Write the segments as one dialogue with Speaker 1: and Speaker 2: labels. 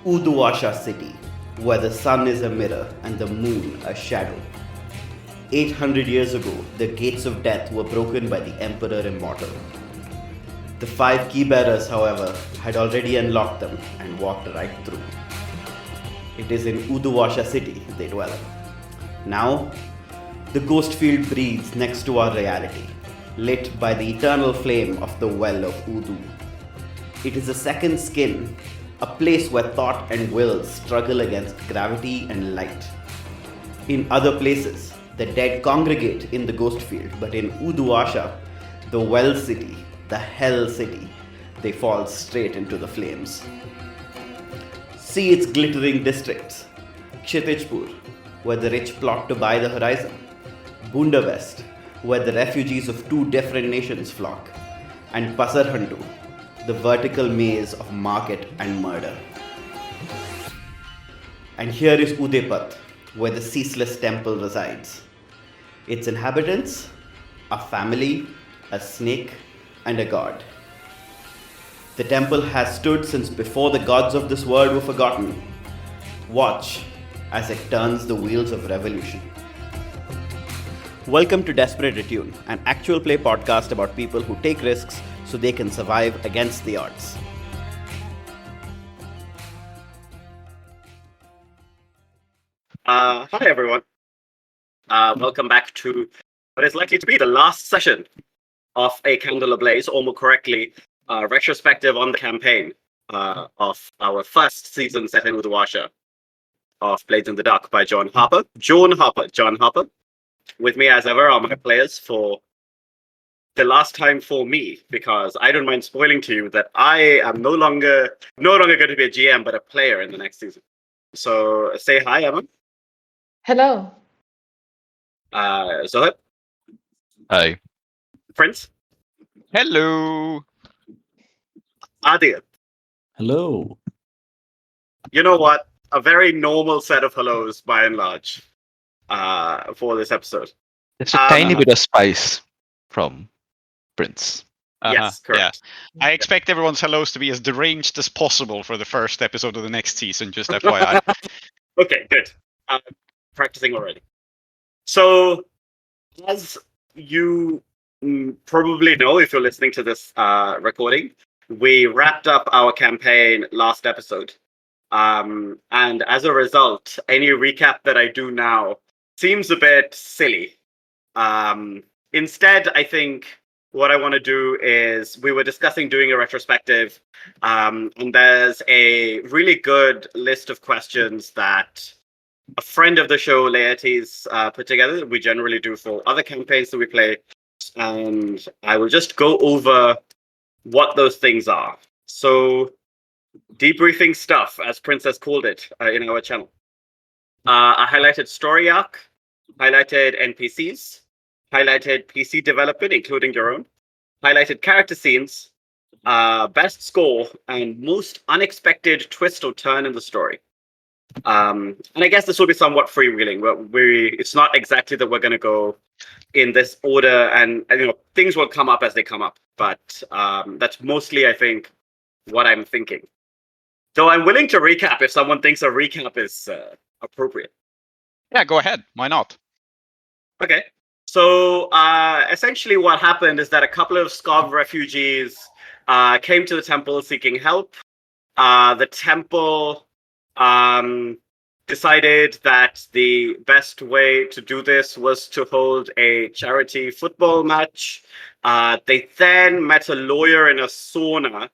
Speaker 1: Uduasha city, where the sun is a mirror and the moon a shadow. 800 years ago, the gates of death were broken by the Emperor Immortal. The 5 key-bearers, however, had already unlocked them and walked right through. It is in Uduasha city they dwell. Now, the ghost field breathes next to our reality, lit by the eternal flame of the well of Udu. It is a second skin, a place where thought and will struggle against gravity and light. In other places, the dead congregate in the ghost field, but in Uduasha, the well city, the hell city, they fall straight into the flames. See its glittering districts: Kshitijpur, where the rich plot to buy the horizon; Bunda West, where the refugees of 2 different nations flock; and Pasarhandu, the vertical maze of market and murder. And here is Udepat, where the ceaseless temple resides. Its inhabitants, a family, a snake, and a god. The temple has stood since before the gods of this world were forgotten. Watch as it turns the wheels of revolution. Welcome to Desperate Attune, an actual play podcast about people who take risks so they can survive against the odds.
Speaker 2: Hi everyone. Welcome back to what is likely to be the last session of A Candle Ablaze, or more correctly, retrospective on the campaign of our first season set in Uduasha of Blades in the Dark by John Harper. John Harper. With me as ever are my players for the last time for me, because I don't mind spoiling to you that I am no longer going to be a GM but a player in the next season. So say hi, Emma.
Speaker 3: Hello.
Speaker 2: Zoheb.
Speaker 4: Hi.
Speaker 2: Prince.
Speaker 4: Hello.
Speaker 2: Aadiyat.
Speaker 5: Hello.
Speaker 2: You know what? A very normal set of hellos by and large for this episode.
Speaker 4: There's a tiny bit of spice from Prince.
Speaker 2: Yes, correct.
Speaker 6: Yeah. I expect everyone's hellos to be as deranged as possible for the first episode of the next season, just FYI.
Speaker 2: Okay, good. Practicing already. So, as you probably know if you're listening to this recording, we wrapped up our campaign last episode. And as a result, any recap that I do now seems a bit silly. Instead, I think what I want to do is, we were discussing doing a retrospective, and there's a really good list of questions that a friend of the show, Laertes, put together. We generally do for other campaigns that we play, and I will just go over what those things are. So, debriefing stuff, as Prince has called it in our channel. I highlighted story arc, highlighted NPCs, highlighted PC development, including your own, highlighted character scenes, best score, and most unexpected twist or turn in the story. And I guess this will be somewhat freewheeling. It's not exactly that we're going to go in this order, and things will come up as they come up. But that's mostly, I think, what I'm thinking. Though I'm willing to recap if someone thinks a recap is appropriate.
Speaker 6: Yeah, go ahead. Why not?
Speaker 2: Okay. So essentially what happened is that a couple of Skav refugees came to the temple seeking help. The temple decided that the best way to do this was to hold a charity football match. They then met a lawyer in a sauna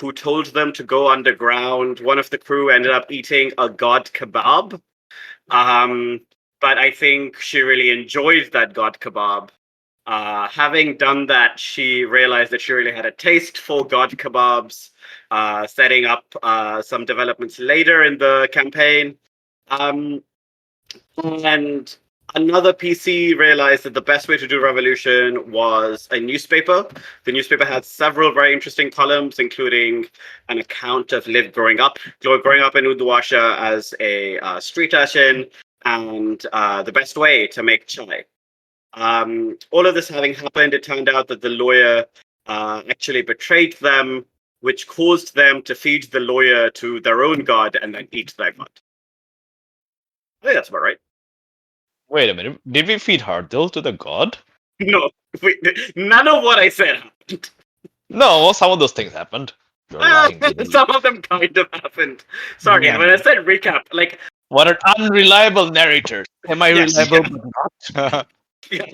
Speaker 2: who told them to go underground. One of the crew ended up eating a god kebab. But I think she really enjoyed that god kebab. Having done that, she realized that she really had a taste for god kebabs, setting up some developments later in the campaign. And another PC realized that the best way to do revolution was a newspaper. The newspaper had several very interesting columns, including an account of Liv growing up in Uduasha as a street urchin, and the best way to make chai. All of this having happened, it turned out that the lawyer actually betrayed them which caused them to feed the lawyer to their own god and then eat their god. I think that's about right.
Speaker 4: Wait a minute. Did we feed Hardil to the god?
Speaker 2: No, none of what I said happened.
Speaker 4: No, well, some of those things happened. You're lying. Didn't you?
Speaker 2: Some of them kind of happened. Sorry,
Speaker 6: Yeah.
Speaker 2: when I said recap, like
Speaker 4: What an unreliable narrator. Am I
Speaker 6: Yes,
Speaker 4: reliable?
Speaker 6: yeah.
Speaker 2: yeah,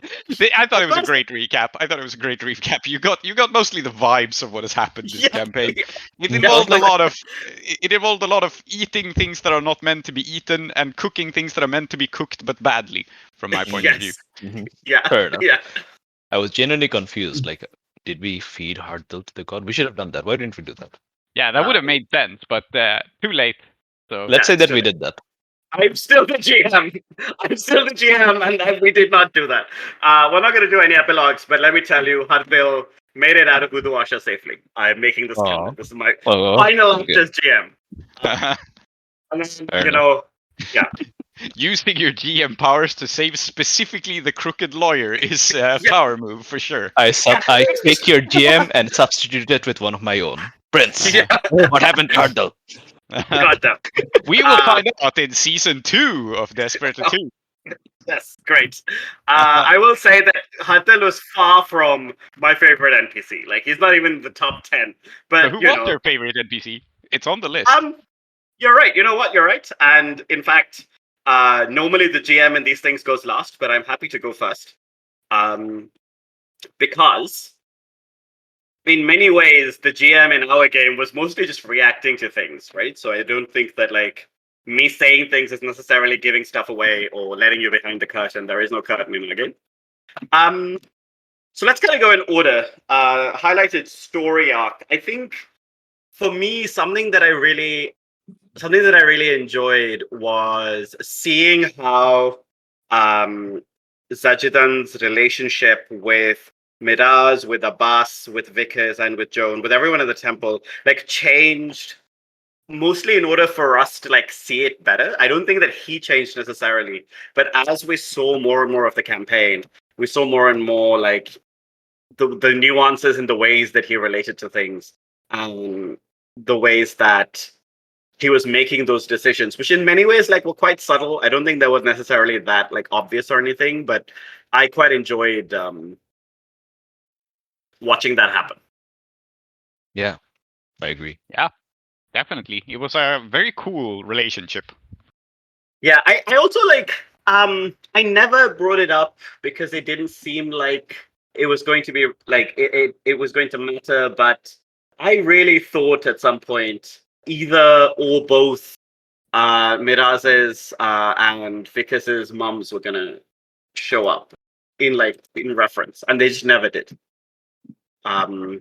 Speaker 6: I thought it was a
Speaker 2: Because-
Speaker 6: great recap. You got mostly the vibes of what has happened this
Speaker 2: Yeah.
Speaker 6: campaign. It
Speaker 2: Yeah,
Speaker 6: involved
Speaker 2: like-
Speaker 6: a lot of eating things that are not meant to be eaten and cooking things that are meant to be cooked but badly, from my point of view.
Speaker 2: yes.
Speaker 4: Mhm.
Speaker 2: Yeah.
Speaker 4: Fair enough.
Speaker 2: Yeah.
Speaker 4: I was genuinely confused. Like, did we feed Hardil to the god? We should have done that. Why didn't we do that?
Speaker 6: Yeah, that would have made sense, but too late. So
Speaker 4: Let's say that we
Speaker 2: Absolutely.
Speaker 4: did that.
Speaker 2: I'm still the GM. I'm still the GM, and we did not do that. We're not going to do any epilogues, but let me tell you, Harpil made it out of Uduasha safely. I'm making this
Speaker 4: Aw.
Speaker 2: canon. This is my
Speaker 4: Oh,
Speaker 2: final act
Speaker 4: okay.
Speaker 2: as GM. And then,
Speaker 4: Fair
Speaker 2: you know, yeah.
Speaker 6: using your GM powers to save specifically the crooked lawyer is a power move for sure.
Speaker 4: I take your GM and substitute it with one of my own. Prince.
Speaker 2: Yeah.
Speaker 4: What happened to Hardil?
Speaker 2: Got them.
Speaker 6: We will find out in season 2 of Desperate Attune.
Speaker 2: Yes, great. I will say that Harpil was far from my favorite NPC. Like, he's not even in the top 10. But,
Speaker 6: So who
Speaker 2: you
Speaker 6: was
Speaker 2: know,
Speaker 6: your favorite NPC? It's on the list.
Speaker 2: You're right. You know what? You're right. And in fact, normally the GM in these things goes last, but I'm happy to go first. Because in many ways, the GM in our game was mostly just reacting to things, right? So I don't think that like me saying things is necessarily giving stuff away or letting you behind the curtain. There is no curtain in the game. So let's kind of go in order. Highlighted story arc. I think for me, something that I really enjoyed was seeing how Zajidan's relationship with Miraz, with Abbas, with Vickers, and with Joan, with everyone in the temple, like changed mostly in order for us to like see it better. I don't think that he changed necessarily, but as we saw more and more of the campaign, we saw more and more like the nuances in the ways that he related to things, the ways that he was making those decisions, which in many ways like were quite subtle. I don't think that was necessarily that like obvious or anything, but I quite enjoyed watching that happen.
Speaker 4: Yeah, I agree.
Speaker 6: Definitely. It was a very cool relationship.
Speaker 2: Yeah, I also like I never brought it up because it didn't seem like it was going to be like it was going to matter, but I really thought at some point either or both Miraz's and Vickers' mums were gonna show up in reference, and they just never did.
Speaker 4: Mhm.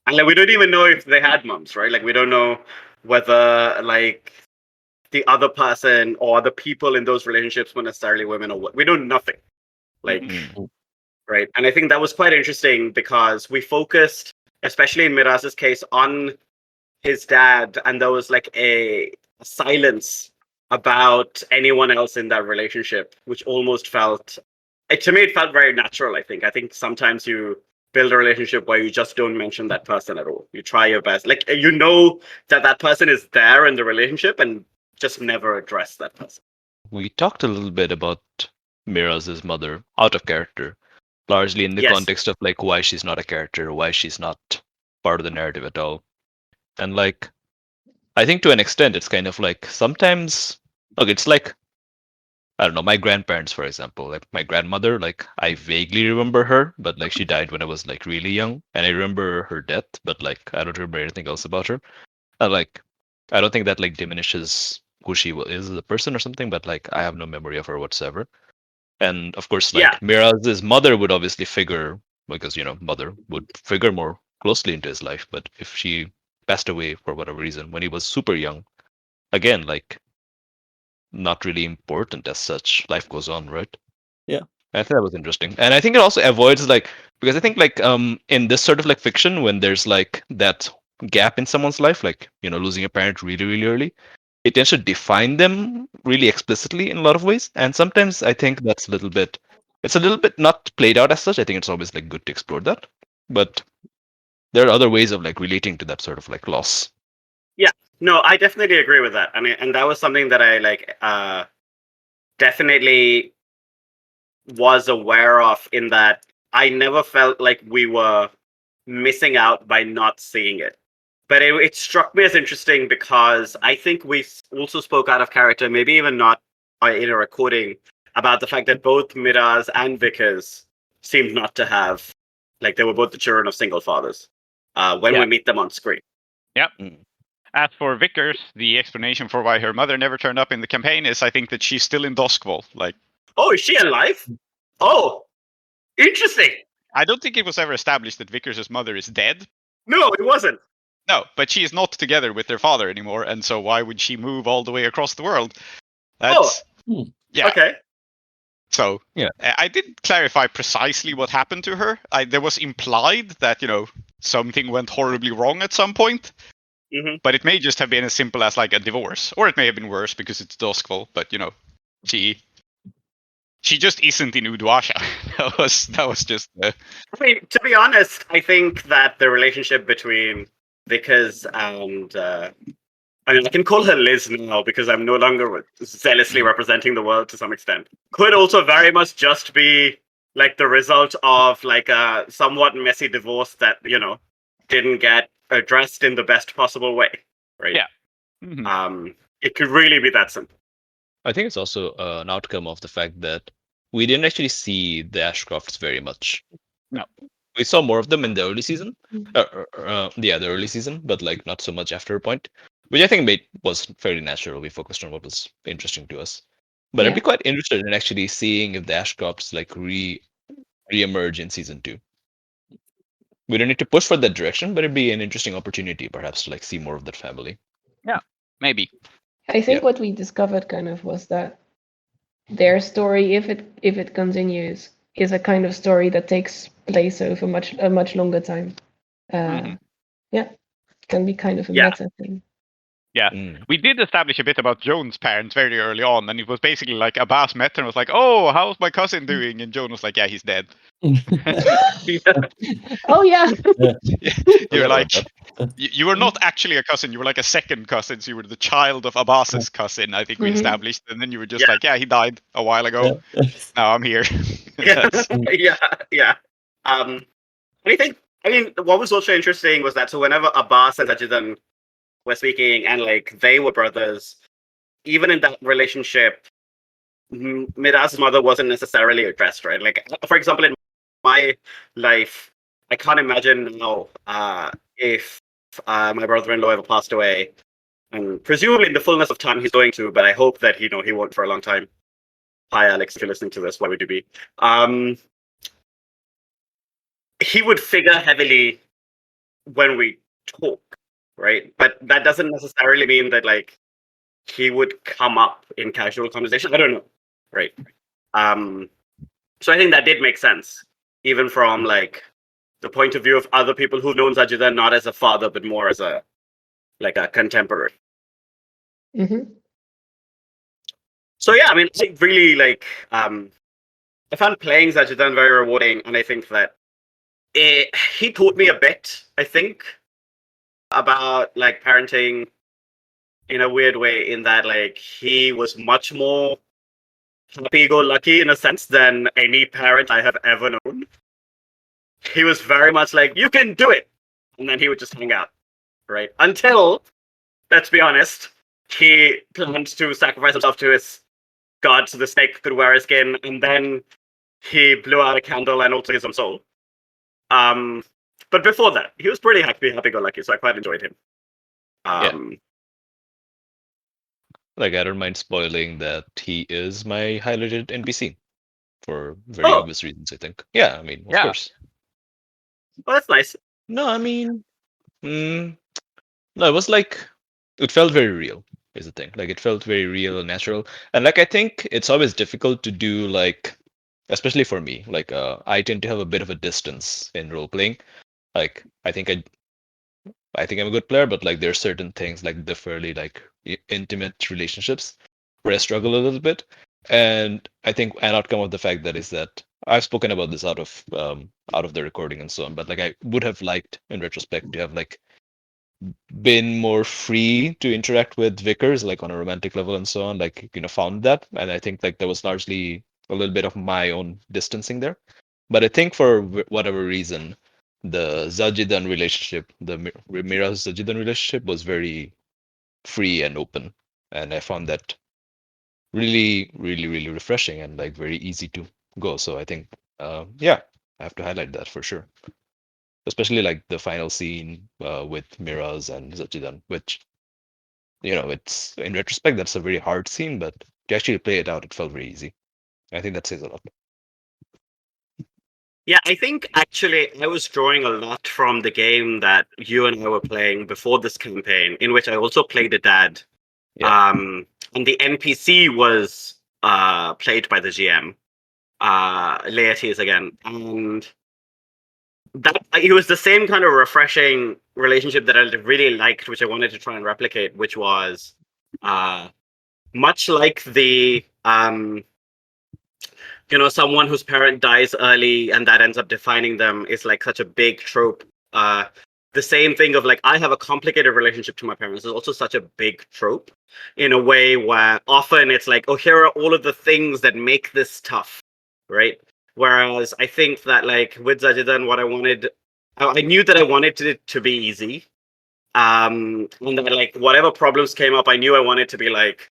Speaker 2: And like we don't even know if they had mums, right? Like we don't know whether like the other person or the people in those relationships were necessarily women or what. We know nothing. Like
Speaker 4: Mhm.
Speaker 2: right. And I think that was quite interesting because we focused, especially in Miraz's case, on his dad, and there was like a silence about anyone else in that relationship, which almost felt to me it felt very natural. I think sometimes you build a relationship where you just don't mention that person at all. You try your best, like you know that person is there in the relationship, and just never address that person.
Speaker 4: We talked a little bit about Miraz's mother out of character, largely in the
Speaker 2: Yes.
Speaker 4: context of like why she's not a character, why she's not part of the narrative at all. And like, I think to an extent, it's kind of like sometimes, look, it's like, I don't know, my grandparents, for example, like my grandmother, like I vaguely remember her, but like she died when I was like really young, and I remember her death, but like I don't remember anything else about her. And like, I don't think that like diminishes who she is as a person or something, but like I have no memory of her whatsoever. And of course, like
Speaker 2: Yeah.
Speaker 4: Miraz's mother would obviously figure, because mother would figure more closely into his life. But if she passed away for whatever reason when he was super young, again, like not really important as such. Life goes on, right?
Speaker 5: Yeah.
Speaker 4: I think that was interesting, and I think it also avoids like, because I think like in this sort of like fiction, when there's like that gap in someone's life, like losing a parent really really early, it tends to define them really explicitly in a lot of ways, and sometimes I think that's it's a little bit not played out as such. I think it's always like good to explore that, but there are other ways of like relating to that sort of like loss.
Speaker 2: No, I definitely agree with that. I mean, and that was something that I definitely was aware of, in that I never felt like we were missing out by not seeing it. But it struck me as interesting because I think we also spoke out of character, maybe even not in a recording, about the fact that both Miraz and Vickers seemed not to have, like, they were both the children of single fathers when we meet them on screen.
Speaker 6: Yep.
Speaker 4: Mm.
Speaker 6: As for Vickers, the explanation for why her mother never turned up in the campaign is, I think, that she's still in Doskvol. Like,
Speaker 2: Oh, is she alive? Oh, interesting.
Speaker 6: I don't think it was ever established that Vickers' mother is dead.
Speaker 2: No, it wasn't.
Speaker 6: No, but she is not together with their father anymore, and so why would she move all the way across the world? That's yeah.
Speaker 2: Okay.
Speaker 6: So
Speaker 4: Yeah.
Speaker 6: I didn't clarify precisely what happened to her. There was implied that something went horribly wrong at some point.
Speaker 2: Mhm.
Speaker 6: But it may just have been as simple as like a divorce, or it may have been worse because it's Doskvol. But she just isn't in Uduasha. that was just.
Speaker 2: I mean, to be honest, I think that the relationship between Vickers and I mean, I can call her Liz now because I'm no longer zealously representing the world to some extent, could also very much just be like the result of like a somewhat messy divorce that didn't get addressed in the best possible way, right?
Speaker 6: Yeah. Mm-hmm.
Speaker 2: It could really be that simple.
Speaker 4: I think it's also an outcome of the fact that we didn't actually see the Ashcrofts very much.
Speaker 6: No.
Speaker 4: We saw more of them in the early season. The early season, but like not so much after a point, which I think was fairly natural. We focused on what was interesting to us. But I'd be quite interested in actually seeing if the Ashcrofts like re-emerge in season 2. We don't need to push for that direction, but it'd be an interesting opportunity perhaps to like see more of that family.
Speaker 6: Yeah, maybe.
Speaker 3: I think what we discovered kind of was that their story, if it continues, is a kind of story that takes place over a much longer time. Yeah, can be kind of a meta thing.
Speaker 6: Yeah, we did establish a bit about Joan's parents very early on, and it was basically like Abbas met her and was like, "Oh, how's my cousin doing?" And Joan was like, "Yeah, he's dead."
Speaker 3: Oh yeah.
Speaker 6: You're like, you were not actually a cousin. You were like a second cousin. So you were the child of Abbas's cousin. I think we established, and then you were just like, "Yeah, he died a while ago. Now I'm here."
Speaker 2: Yeah. I mean, what was also interesting was that whenever Abbas and Ajidan were speaking, and like they were brothers, even in that relationship, Miraz's mother wasn't necessarily addressed, right? Like, for example, in my life, I can't imagine now if my brother-in-law ever passed away, and presumably in the fullness of time he's going to, but I hope that he won't for a long time. Hi, Alex, if you're listening to this, why would you be? He would figure heavily when we talk, right? But that doesn't necessarily mean that like he would come up in casual conversation. I don't know, right? So I think that did make sense, even from like the point of view of other people who've known Zajidan not as a father, but more as a contemporary.
Speaker 3: Mm-hmm.
Speaker 2: So yeah, I mean, I really like. I found playing Zajidan very rewarding, and I think that he taught me a bit, I think, about like parenting in a weird way, in that like he was much more happy-go-lucky in a sense than any parent I have ever known. He was very much like, you can do it, and then he would just hang out, right? Until, let's be honest, he planned to sacrifice himself to his god so the snake could wear his skin, and then he blew out a candle and also his own soul. But before that, he was pretty happy-go-lucky, so I quite enjoyed him.
Speaker 4: Like, I don't mind spoiling that he is my highlighted NPC for very obvious reasons, I think. Yeah, I mean, of course.
Speaker 2: Oh, that's nice.
Speaker 4: No, I mean, no, it was like, it felt very real, is the thing. Like, it felt very real and natural. And like, I think it's always difficult to do, like, especially for me, like, I tend to have a bit of a distance in role playing. Like, I think I'm a good player, but like, there are certain things, like the fairly like intimate relationships, where I struggle a little bit. And I think an outcome of the fact that is that I've spoken about this out of the recording and so on, but like I would have liked in retrospect to have like been more free to interact with Vickers, like on a romantic level and so on, like, you know, found that. And I think like there was largely a little bit of my own distancing there. But I think for whatever reason, the Zajidan relationship, the Mira's Zajidan relationship was very free and open. And I found that really, really, really refreshing and like very easy to go. So I think, yeah, I have to highlight that for sure. Especially like the final scene with Miraz and Zajidan, which, you know, it's in retrospect, that's a very hard scene, but to actually play it out, it felt very easy. I think that says a lot.
Speaker 2: Yeah, I think actually I was drawing a lot from the game that you and I were playing before this campaign, in which I also played a dad.
Speaker 4: Yeah.
Speaker 2: And the NPC was played by the GM, Laertes again, and that it was the same kind of refreshing relationship that I really liked, which I wanted to try and replicate, which was much like the someone whose parent dies early and that ends up defining them is like such a big trope. The same thing of like, I have a complicated relationship to my parents is also such a big trope, in a way where often it's like, oh, here are all of the things that make this tough, right? Whereas I think that like with Zajidan, I knew that I wanted it to be easy. And that like whatever problems came up, I knew I wanted to be like,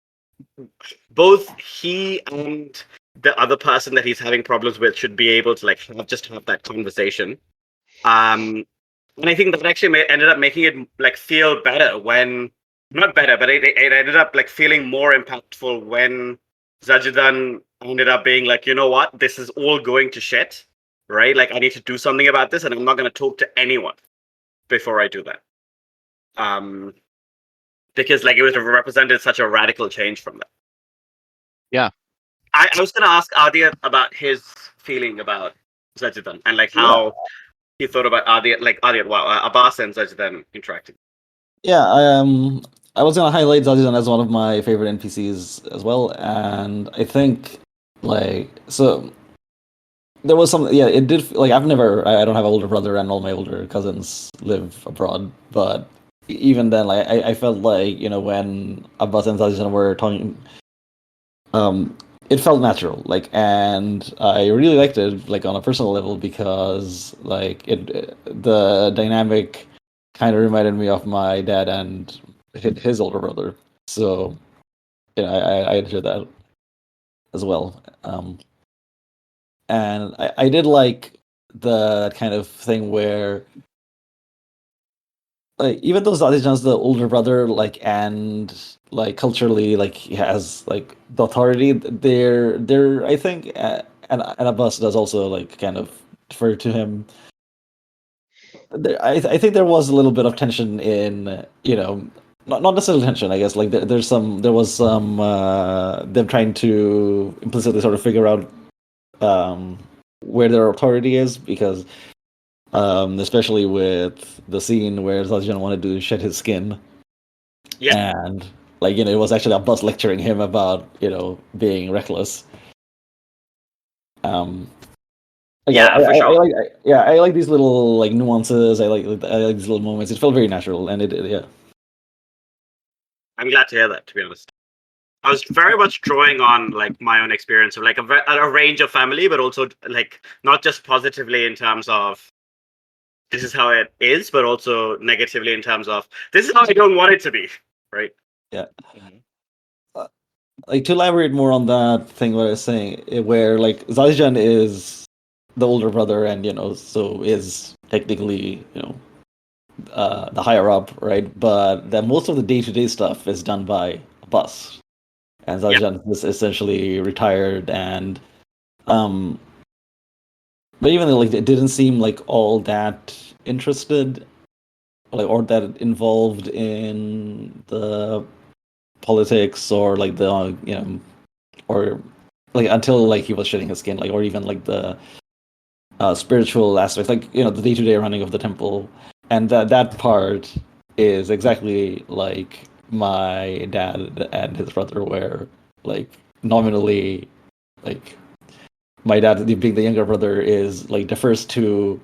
Speaker 2: both he and the other person that he's having problems with should be able to like have that conversation. And I think that actually ended up making it like feel better when, not better, but it ended up like feeling more impactful when Zajidan ended up being like, you know what, this is all going to shit, right? Like I need to do something about this, and I'm not going to talk to anyone before I do that. Because like it was represented such a radical change from that.
Speaker 6: Yeah.
Speaker 2: I was going to ask Aadiyat about his feeling about Zajidan and like how he thought about Abbas and Zajidan interacting.
Speaker 5: Yeah, I was gonna highlight Zajidan as one of my favorite NPCs as well, and I think so there was some it did I don't have an older brother and all my older cousins live abroad, but even then I felt like, you know, when Abbas and Zajidan were talking, it felt natural, and I really liked it, on a personal level, because the dynamic kind of reminded me of my dad and his older brother. So, I enjoyed that as well. And I did like the kind of thing where, even though Zajidan's the older brother, and culturally, he has the authority. There, I think, and Abbas does also kind of defer to him. I think there was a little bit of tension in, not necessarily tension. I guess there was some them trying to implicitly sort of figure out where their authority is, because especially with the scene where Zajidan wanted to shed his skin.
Speaker 2: Yeah.
Speaker 5: And it was actually Abbas lecturing him about, being reckless.
Speaker 2: For sure.
Speaker 5: I like these little nuances. I like these little moments. It felt very natural, and yeah.
Speaker 2: I'm glad to hear that, to be honest. I was very much drawing on my own experience of a range of family, but also not just positively in terms of this is how it is, but also negatively in terms of this is how I don't want it to be, right?
Speaker 5: Yeah. To elaborate more on that thing, what I was saying, where Zajidan is the older brother, and so is technically the higher up, right? But that most of the day-to-day stuff is done by Abbas, and Zajidan is essentially retired, and but even though it didn't seem all that interested, or that involved in the politics, or the or until he was shedding his skin, or even the spiritual aspects, the day-to-day running of the temple. And that part is exactly like my dad and his brother, where nominally my dad, being the younger brother, is like defers to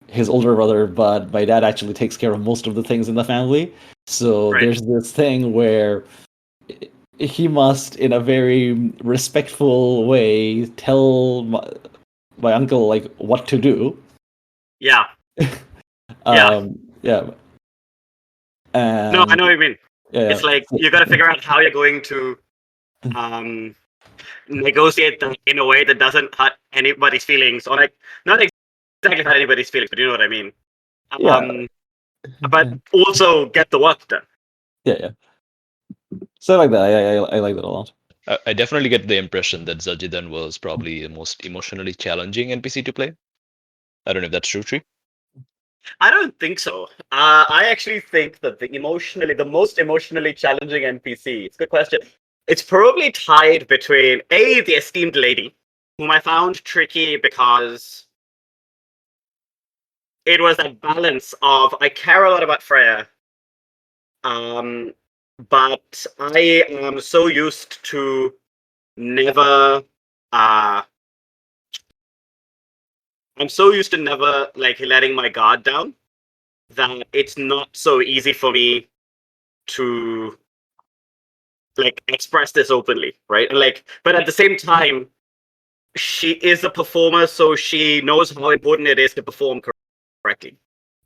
Speaker 5: his older brother, but my dad actually takes care of most of the things in the family. So
Speaker 2: Right.
Speaker 5: there's this thing where he must, in a very respectful way, tell my uncle like what to do.
Speaker 2: Yeah.
Speaker 5: Yeah.
Speaker 2: No, I
Speaker 5: And
Speaker 2: know what you mean.
Speaker 5: yeah,
Speaker 2: It's like you got to figure out how you're going to negotiate that in a way that doesn't hurt anybody's feelings, or like not exactly hurt anybody's feelings, but you know what I mean.
Speaker 5: yeah,
Speaker 2: But also get the work done.
Speaker 5: yeah. So I like that. I like that a lot.
Speaker 4: I definitely get the impression that Zajidan was probably the most emotionally challenging NPC to play. I don't know if that's true, Tree.
Speaker 2: I don't think so. I actually think that the most emotionally challenging NPC, it's a good question. It's probably tied between the esteemed lady, whom I found tricky because it was that balance of I care a lot about Freya, but I am so used to never I'm so used to never like letting my guard down that it's not so easy for me to like express this openly, right? And like, but at the same time, she is a performer, so she knows how important it is to perform correctly,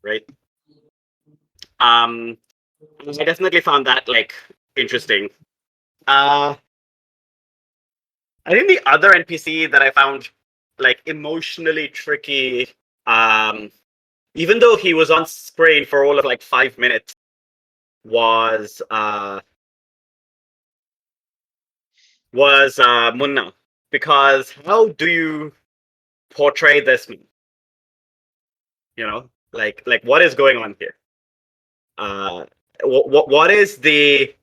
Speaker 2: right? I definitely found that like interesting. I think the other NPC that I found like emotionally tricky, even though he was on screen for all of like 5 minutes, was Munna, because how do you portray this man? You know, like what is going on here? What is the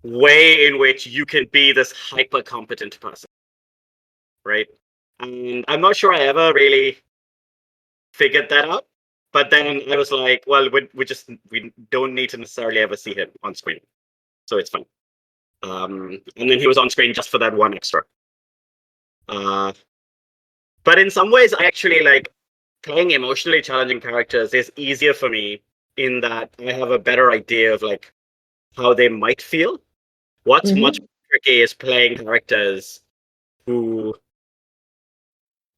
Speaker 2: way in which you can be this hyper competent person, right? And I'm not sure I ever really figured that out. But then I was like, well, we don't need to necessarily ever see him on screen, so it's fine. And then he was on screen just for that one extra. But in some ways, I actually like playing emotionally challenging characters is easier for me in that I have a better idea of like how they might feel. What's much tricky is playing characters who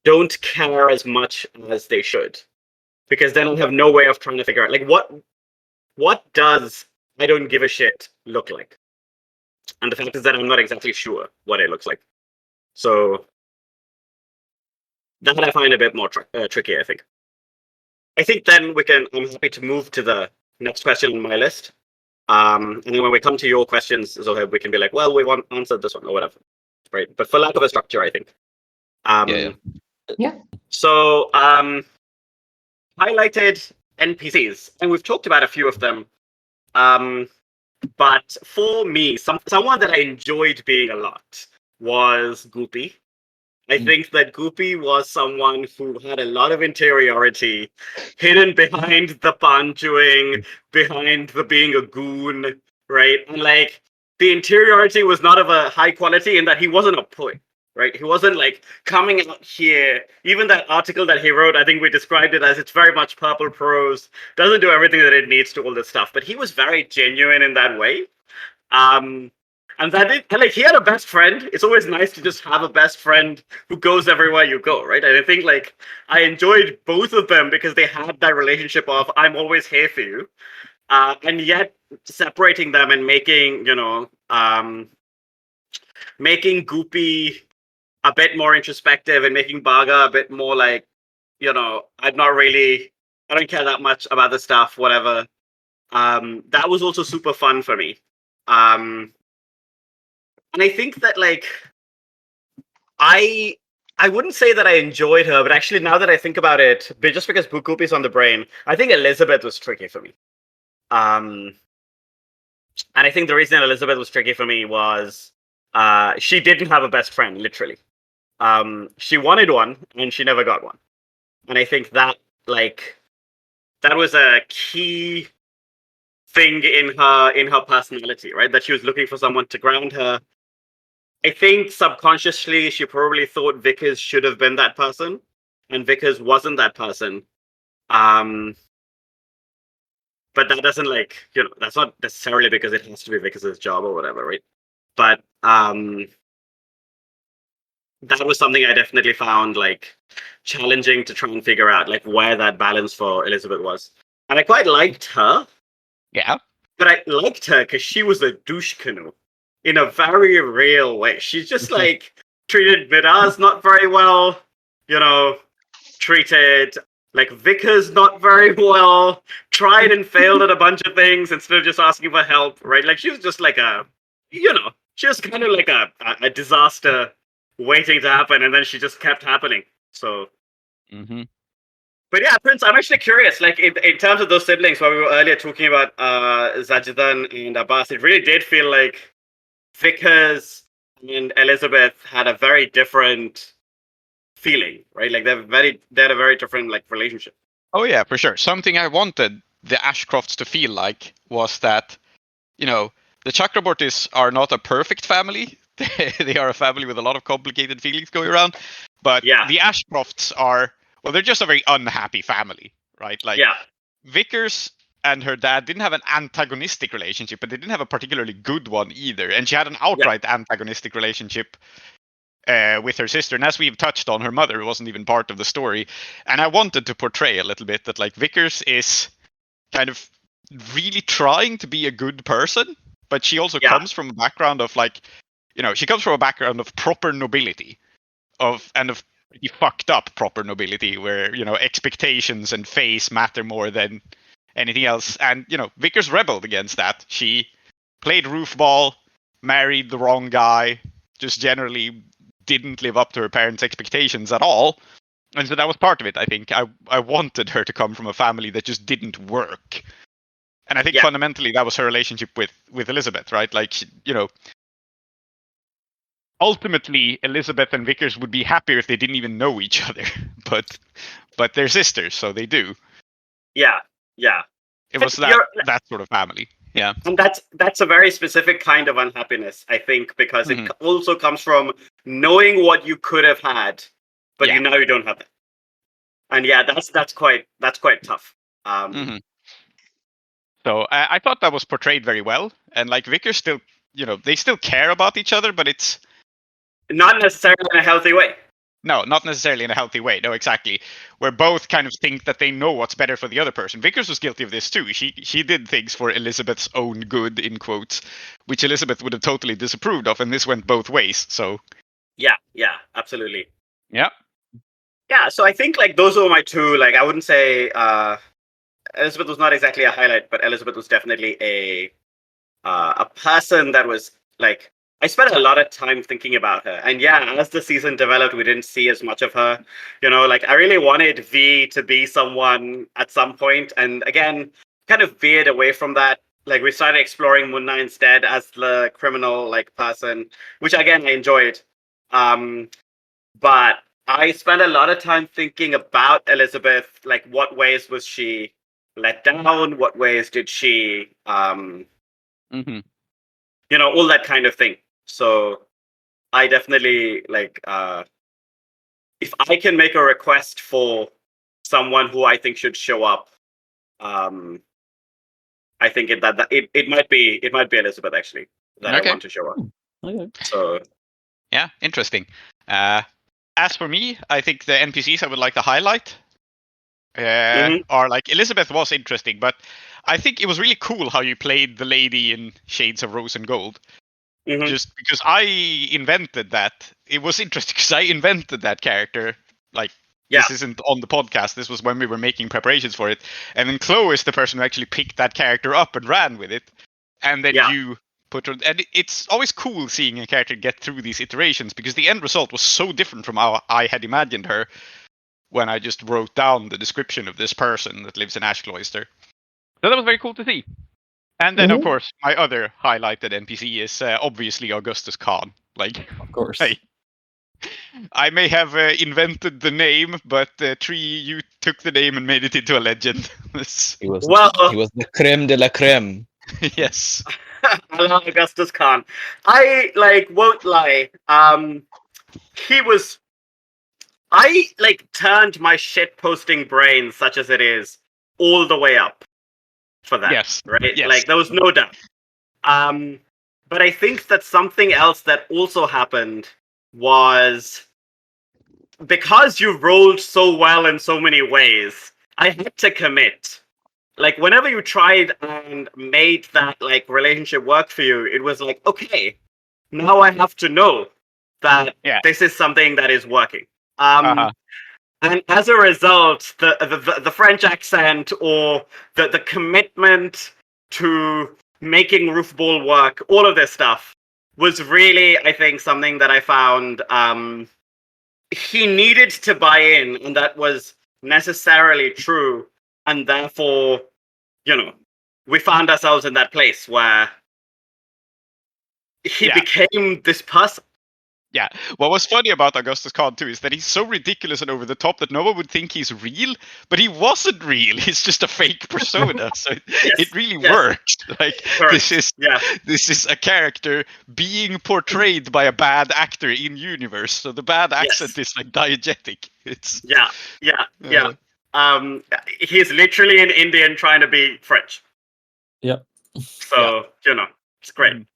Speaker 2: don't care as much as they should, because then I have no way of trying to figure out like what does I don't give a shit look like, and the fact is that I'm not exactly sure what it looks like. So that I find a bit more tricky. I think then I'm happy to move to the next question on my list. And then when we come to your questions, Zoheb, we can be like, well, we want answered this one or whatever, right? But for lack of a structure, I think.
Speaker 3: Yeah.
Speaker 2: So highlighted NPCs, and we've talked about a few of them. But for me, someone that I enjoyed being a lot was Goopy. I think that Goopy was someone who had a lot of interiority, hidden behind the panchuing, behind the being a goon, right? And like the interiority was not of a high quality in that he wasn't a poet, right? He wasn't like coming out here. Even that article that he wrote, I think we described it as it's very much purple prose, doesn't do everything that it needs to, all this stuff, but he was very genuine in that way. And like he had a best friend. It's always nice to just have a best friend who goes everywhere you go, right? And I think like I enjoyed both of them because they had that relationship of I'm always here for you, and yet separating them and making making Goopy a bit more introspective and making Baga a bit more like I don't care that much about the stuff, whatever. That was also super fun for me. And I think that like I wouldn't say that I enjoyed her, but actually now that I think about it, just because Goopy is on the brain, I think Elizabeth was tricky for me. And I think the reason Elizabeth was tricky for me was she didn't have a best friend, literally. She wanted one and she never got one. And I think that was a key thing in her personality, right? That she was looking for someone to ground her. I think subconsciously she probably thought Vickers should have been that person, and Vickers wasn't that person. But that doesn't that's not necessarily because it has to be Vickers' job or whatever, right? But that was something I definitely found challenging to try and figure out, where that balance for Elizabeth was. And I quite liked her.
Speaker 6: Yeah.
Speaker 2: But I liked her because she was a douche canoe in a very real way. She's just treated Vidas not very well, treated Vickers not very well, tried and failed at a bunch of things instead of just asking for help, right? She was just she was kind of like a disaster waiting to happen, and then she just kept happening. So, But yeah, Prince, I'm actually curious. In terms of those siblings, while we were earlier talking about Zajidan and Abbas, it really did feel like Vickers and Elizabeth had a very different feeling, right? They had a very different relationship.
Speaker 6: Oh yeah, for sure. Something I wanted the Ashcrofts to feel like was that, the Chakrabortis are not a perfect family. They are a family with a lot of complicated feelings going around. But the Ashcrofts are, well, they're just a very unhappy family, right? Vickers and her dad didn't have an antagonistic relationship, but they didn't have a particularly good one either. And she had an outright antagonistic relationship with her sister. And as we've touched on, her mother wasn't even part of the story. And I wanted to portray a little bit that Vickers is kind of really trying to be a good person, but she also comes from a background of she comes from a background of proper nobility, of pretty fucked up proper nobility, where expectations and face matter more than anything else. And Vickers rebelled against that. She played roofball, married the wrong guy, just generally didn't live up to her parents' expectations at all. And so that was part of it. I think I wanted her to come from a family that just didn't work. And I think fundamentally that was her relationship with Elizabeth, right? Ultimately, Elizabeth and Vickers would be happier if they didn't even know each other, but they're sisters, so they do.
Speaker 2: Yeah.
Speaker 6: It was that sort of family. Yeah.
Speaker 2: And that's a very specific kind of unhappiness, I think, because it also comes from knowing what you could have had, but you don't have it. And that's quite tough.
Speaker 6: So I thought that was portrayed very well, and Vickers still, they still care about each other, but it's
Speaker 2: not necessarily in a healthy way.
Speaker 6: No, not necessarily in a healthy way. No, exactly. Where both kind of think that they know what's better for the other person. Vickers was guilty of this too. She did things for Elizabeth's own good, in quotes, which Elizabeth would have totally disapproved of, and this went both ways. So
Speaker 2: yeah, absolutely.
Speaker 6: Yeah.
Speaker 2: Yeah, so I think those were my two. I wouldn't say Elizabeth was not exactly a highlight, but Elizabeth was definitely a person that was I spent a lot of time thinking about her. And as the season developed, we didn't see as much of her. I really wanted V to be someone at some point. And again, kind of veered away from that. We started exploring Munna instead as the criminal person, which again, I enjoyed. But I spent a lot of time thinking about Elizabeth. What ways was she let down? What ways did she, all that kind of thing. So I definitely if I can make a request for someone who I think should show up, I think it might be Elizabeth actually that I want to show up.
Speaker 5: Okay.
Speaker 2: So
Speaker 6: yeah, interesting. As for me, I think the NPCs I would like to highlight are Elizabeth was interesting, but I think it was really cool how you played the lady in Shades of Rose and Gold. Just because I invented that. It was interesting because I invented that character. This isn't on the podcast. This was when we were making preparations for it. And then Klow is the person who actually picked that character up and ran with it. And then you put her... And it's always cool seeing a character get through these iterations because the end result was so different from how I had imagined her when I just wrote down the description of this person that lives in Ashcloister. So that was very cool to see. And then, of course, my other highlighted NPC is obviously Augustus Khan.
Speaker 5: Of course.
Speaker 6: I may have invented the name, but Tree, you took the name and made it into a legend.
Speaker 4: He was the creme de la creme.
Speaker 6: Yes.
Speaker 2: Augustus Khan. I won't lie. He was. I turned my shit posting brain, such as it is, all the way up for that.
Speaker 6: Yes.
Speaker 2: Right.
Speaker 6: Yes.
Speaker 2: There was no doubt. But I think that something else that also happened was because you rolled so well in so many ways. I had to commit. Whenever you tried and made that relationship work for you, it was like, okay, now I have to know that this is something that is working. And as a result, the French accent or the commitment to making Roof Ball work, all of this stuff was really, I think, something that I found he needed to buy in, and that was necessarily true. And therefore, we found ourselves in that place where he became this person.
Speaker 6: Yeah. What was funny about Augustus Khan too is that he's so ridiculous and over the top that no one would think he's real, but he wasn't real. He's just a fake persona. So it really worked. This is a character being portrayed by a bad actor in universe. So the bad accent is diegetic. It's
Speaker 2: he's literally an Indian trying to be French.
Speaker 5: Yep.
Speaker 2: So it's great.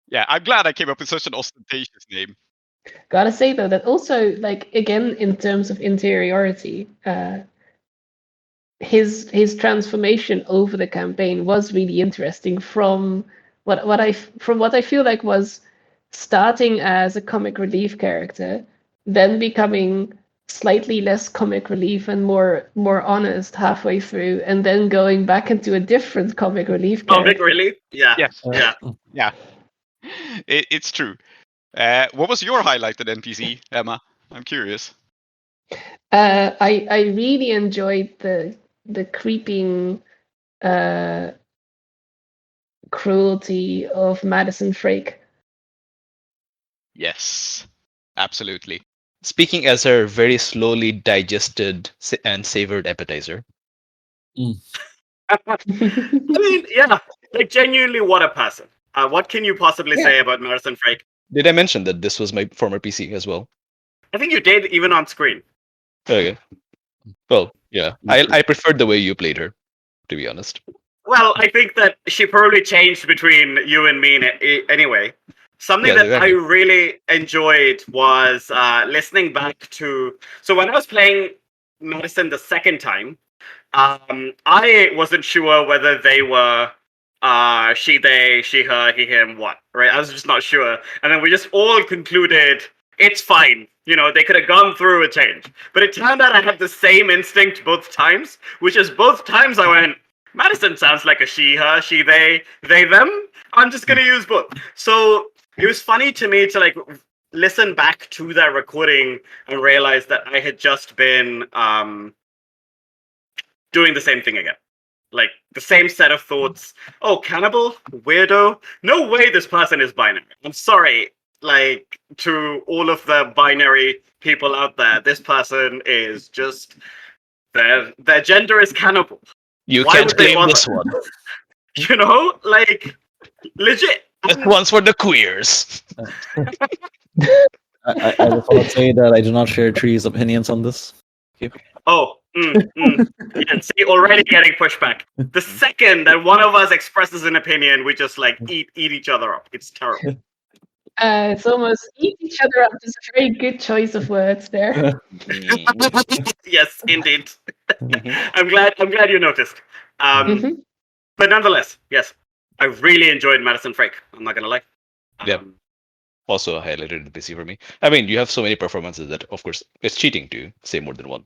Speaker 6: Yeah, I'm glad I came up with such an ostentatious name.
Speaker 3: Gotta say though that also again in terms of interiority, his transformation over the campaign was really interesting from what I feel like was starting as a comic relief character, then becoming slightly less comic relief and more honest halfway through, and then going back into a different comic relief character.
Speaker 2: Comic relief? Yeah.
Speaker 6: Yes. Yeah. It's true. What was your highlighted NPC, Emma? I'm curious.
Speaker 3: I really enjoyed the creeping cruelty of Madison Frake.
Speaker 6: Yes, absolutely.
Speaker 4: Speaking as her very slowly digested and savored appetizer.
Speaker 2: I mean, yeah, genuinely, what a person. What can you possibly say about Madison Frake?
Speaker 4: Did I mention that this was my former PC as well?
Speaker 2: I think you did, even on screen.
Speaker 4: Okay. Well, yeah. I preferred the way you played her, to be honest.
Speaker 2: Well, I think that she probably changed between you and me anyway. Something that I really enjoyed was listening back to... So when I was playing Madison the second time, I wasn't sure whether they were she, they, she, her, he, him, what, right? I was just not sure. And then we just all concluded, it's fine. They could have gone through a change. But it turned out I had the same instinct both times, which is both times I went, Madison sounds like a she, her, she, they, them. I'm just going to use both. So it was funny to me to listen back to that recording and realize that I had just been doing the same thing again. The same set of thoughts. Oh, cannibal? Weirdo? No way this person is binary. I'm sorry. To all of the binary people out there, this person is just... Their gender is cannibal.
Speaker 4: You can't claim this one.
Speaker 2: Legit.
Speaker 4: This one's for the queers.
Speaker 5: I just want to say that I do not share Tree's opinions on this.
Speaker 2: Oh, yeah, see, already getting pushback. The second that one of us expresses an opinion, we just eat each other up. It's terrible.
Speaker 3: It's almost eat each other up. It's a very good choice of words there.
Speaker 2: Yes, indeed. I'm glad you noticed. But nonetheless, yes, I really enjoyed Madison Frake. I'm not gonna lie.
Speaker 4: Also highlighted the PC for me. I mean, you have so many performances that, of course, it's cheating to say more than one,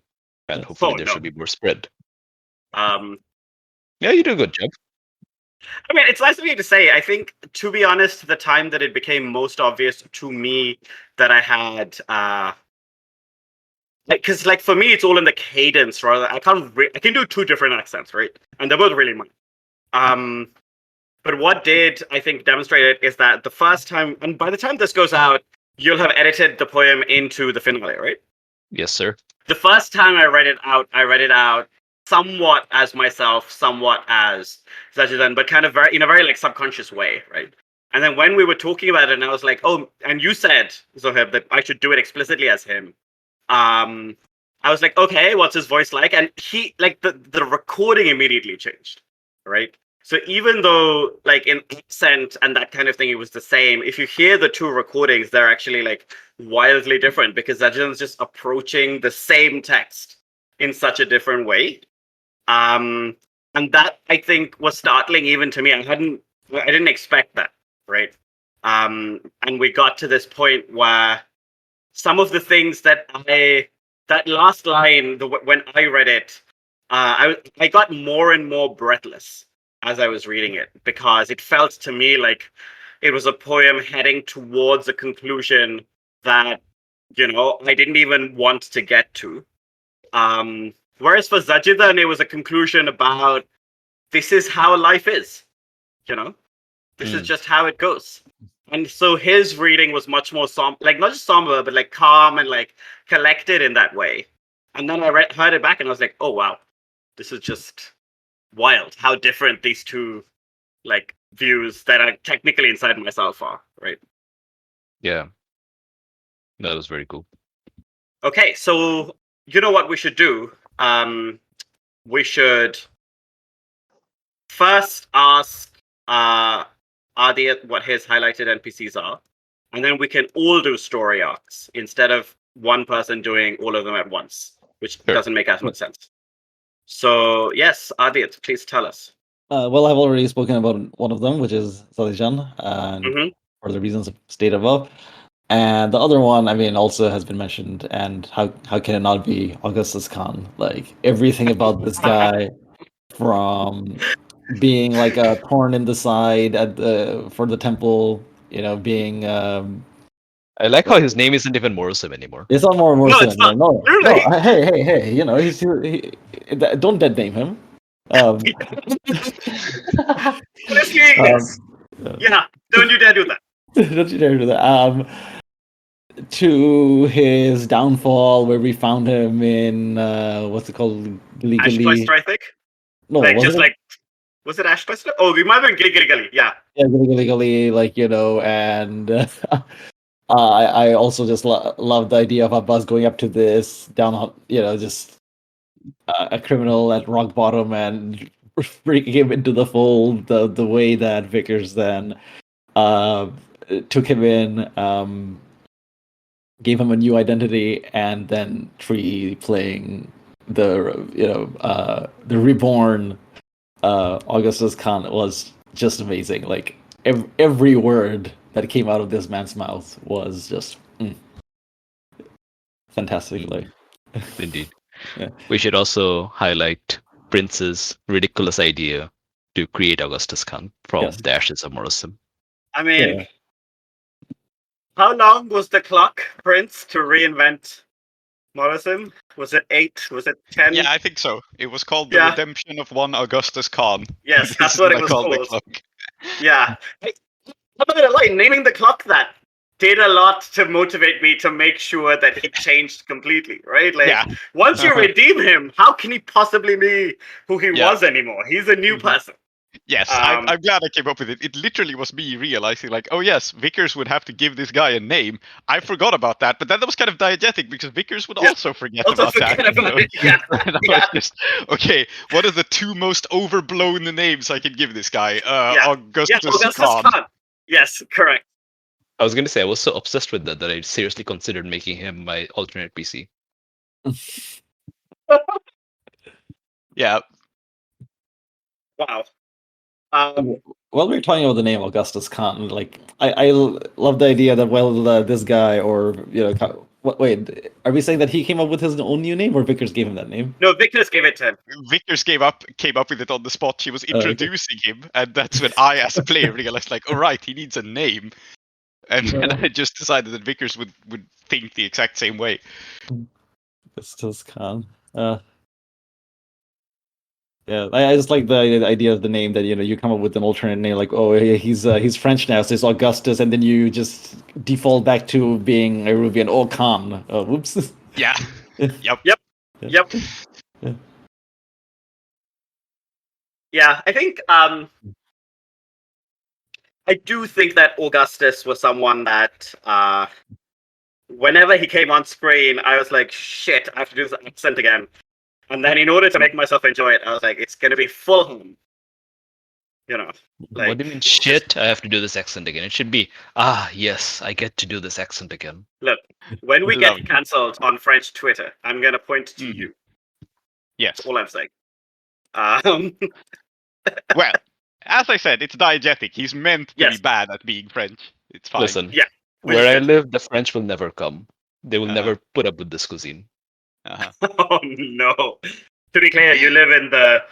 Speaker 4: and hopefully there should be more spread. Yeah, you do a good job.
Speaker 2: I mean, it's nice of you to say. I think, to be honest, the time that it became most obvious to me that I had, because for me, it's all in the cadence. Rather, I can do two different accents, right? And they're both really mine. But what did, I think, demonstrate it is that the first time, and by the time this goes out, you'll have edited the poem into the finale, right?
Speaker 4: Yes, sir.
Speaker 2: The first time I read it out somewhat as myself, somewhat as Zajidan, but kind of very in a very like subconscious way, right? And then when we were talking about it, and I was like, oh, and you said, Zoheb, that I should do it explicitly as him. I was like, okay, what's his voice like? And he, like, the recording immediately changed, right? So even though, like, in accent and that kind of thing, it was the same, if you hear the two recordings, they're actually, like, wildly different because Zajidan's just approaching the same text in such a different way. And that, I think, was startling even to me. I didn't expect that, right? And we got to this point where some of the things that last line, when I read it, I got more and more breathless as I was reading it because it felt to me like it was a poem heading towards a conclusion that, I didn't even want to get to. Whereas for Zajidan, it was a conclusion about this is how life is, This is just how it goes. And so his reading was much more like not just somber, but like calm and like collected in that way. And then I heard it back and I was like, oh wow, this is just wild how different these two like views that are technically inside myself are, right?
Speaker 4: Yeah. That was very cool.
Speaker 2: Okay, so you know what we should do? We should first ask Aadiyat what his highlighted NPCs are, and then we can all do story arcs instead of one person doing all of them at once, which doesn't make as much sense. So yes, Aadiyat, please tell us.
Speaker 5: Well, I've already spoken about one of them, which is Salijan, and for the reasons stated above. And the other one, I mean, also has been mentioned. And how can it not be Augustus Khan? Like everything about this guy, from being like a thorn in the side for the temple, being.
Speaker 4: I like how his name isn't even Morrison anymore.
Speaker 5: It's not more
Speaker 2: No, it's not.
Speaker 5: No,
Speaker 2: Really?
Speaker 5: no. Hey, don't dead name him.
Speaker 2: Yes. Yeah, don't you dare do that.
Speaker 5: Don't you dare do that. To his downfall, where we found him in what's it called?
Speaker 2: Ash Cluster, I think.
Speaker 5: No,
Speaker 2: like just like was it Ash Cluster? Oh, we might have been Gilly. Yeah.
Speaker 5: Yeah, Gilly, and I also just love the idea of Abbas going up to this down, just a criminal at rock bottom and bringing him into the fold. The way that Vickers then took him in. Gave him a new identity, and then Tree playing the reborn Augustus Khan was just amazing. Like every word that came out of this man's mouth was just fantastic. Like
Speaker 4: Indeed.
Speaker 5: Yeah.
Speaker 4: We should also highlight Prince's ridiculous idea to create Augustus Khan from the ashes of Morrison.
Speaker 2: I mean, how long was the clock, Prince, to reinvent Morrison? Was it 8? Was it 10?
Speaker 6: Yeah, I think so. It was called The Redemption of One Augustus Khan.
Speaker 2: Yes, that's what it was called. Yeah. I'm not gonna lie, naming the clock that did a lot to motivate me to make sure that he changed completely, right? Like, once you redeem him, how can he possibly be who he was anymore? He's a new person.
Speaker 6: Yes, I'm glad I came up with it. It literally was me realizing, like, oh yes, Vickers would have to give this guy a name. I forgot about that, but then that was kind of diegetic because Vickers would also forget about that. Was just, okay, what are the two most overblown names I can give this guy? Augustus Khan.
Speaker 2: Yes, correct.
Speaker 4: I was going to say, I was so obsessed with that I seriously considered making him my alternate PC.
Speaker 6: Yeah.
Speaker 2: Wow.
Speaker 5: While we're talking about the name Augustus Khan, like I love the idea that this guy, or wait, are we saying that he came up with his own new name, or Vickers gave him that name?
Speaker 2: No, Vickers gave it to him.
Speaker 6: Vickers came up with it on the spot. She was introducing him, and that's when I, as a player, realized, like, all right, he needs a name, and I just decided that Vickers would think the exact same way.
Speaker 5: Augustus Khan. Yeah, I just like the idea of the name that you come up with an alternate name, like, oh, he's French now, so it's Augustus, and then you just default back to being Iruvian. Oh, Khan. Whoops.
Speaker 6: Yeah. Yep.
Speaker 5: Yeah.
Speaker 2: Yeah, I think I do think that Augustus was someone that whenever he came on screen, I was like, shit, I have to do this accent again. And then in order to make myself enjoy it, I was like, it's gonna be full. You know, like,
Speaker 4: What do you mean, shit? I have to do this accent again. It should be, yes, I get to do this accent again.
Speaker 2: look, when we
Speaker 6: Love
Speaker 2: get
Speaker 6: it.
Speaker 2: cancelled on French Twitter, I'm gonna point to you.
Speaker 6: Yes.
Speaker 2: That's all I'm saying. Um,
Speaker 6: Well, as I said, it's diegetic. He's meant to be
Speaker 2: Yes.
Speaker 6: bad at being French. It's fine.
Speaker 4: Listen,
Speaker 2: Yeah,
Speaker 4: where I
Speaker 2: good.
Speaker 4: live, the French will never come. They will
Speaker 6: Uh-huh.
Speaker 4: never put up with this cuisine.
Speaker 6: Uh-huh.
Speaker 2: Oh no! To be clear, you live in the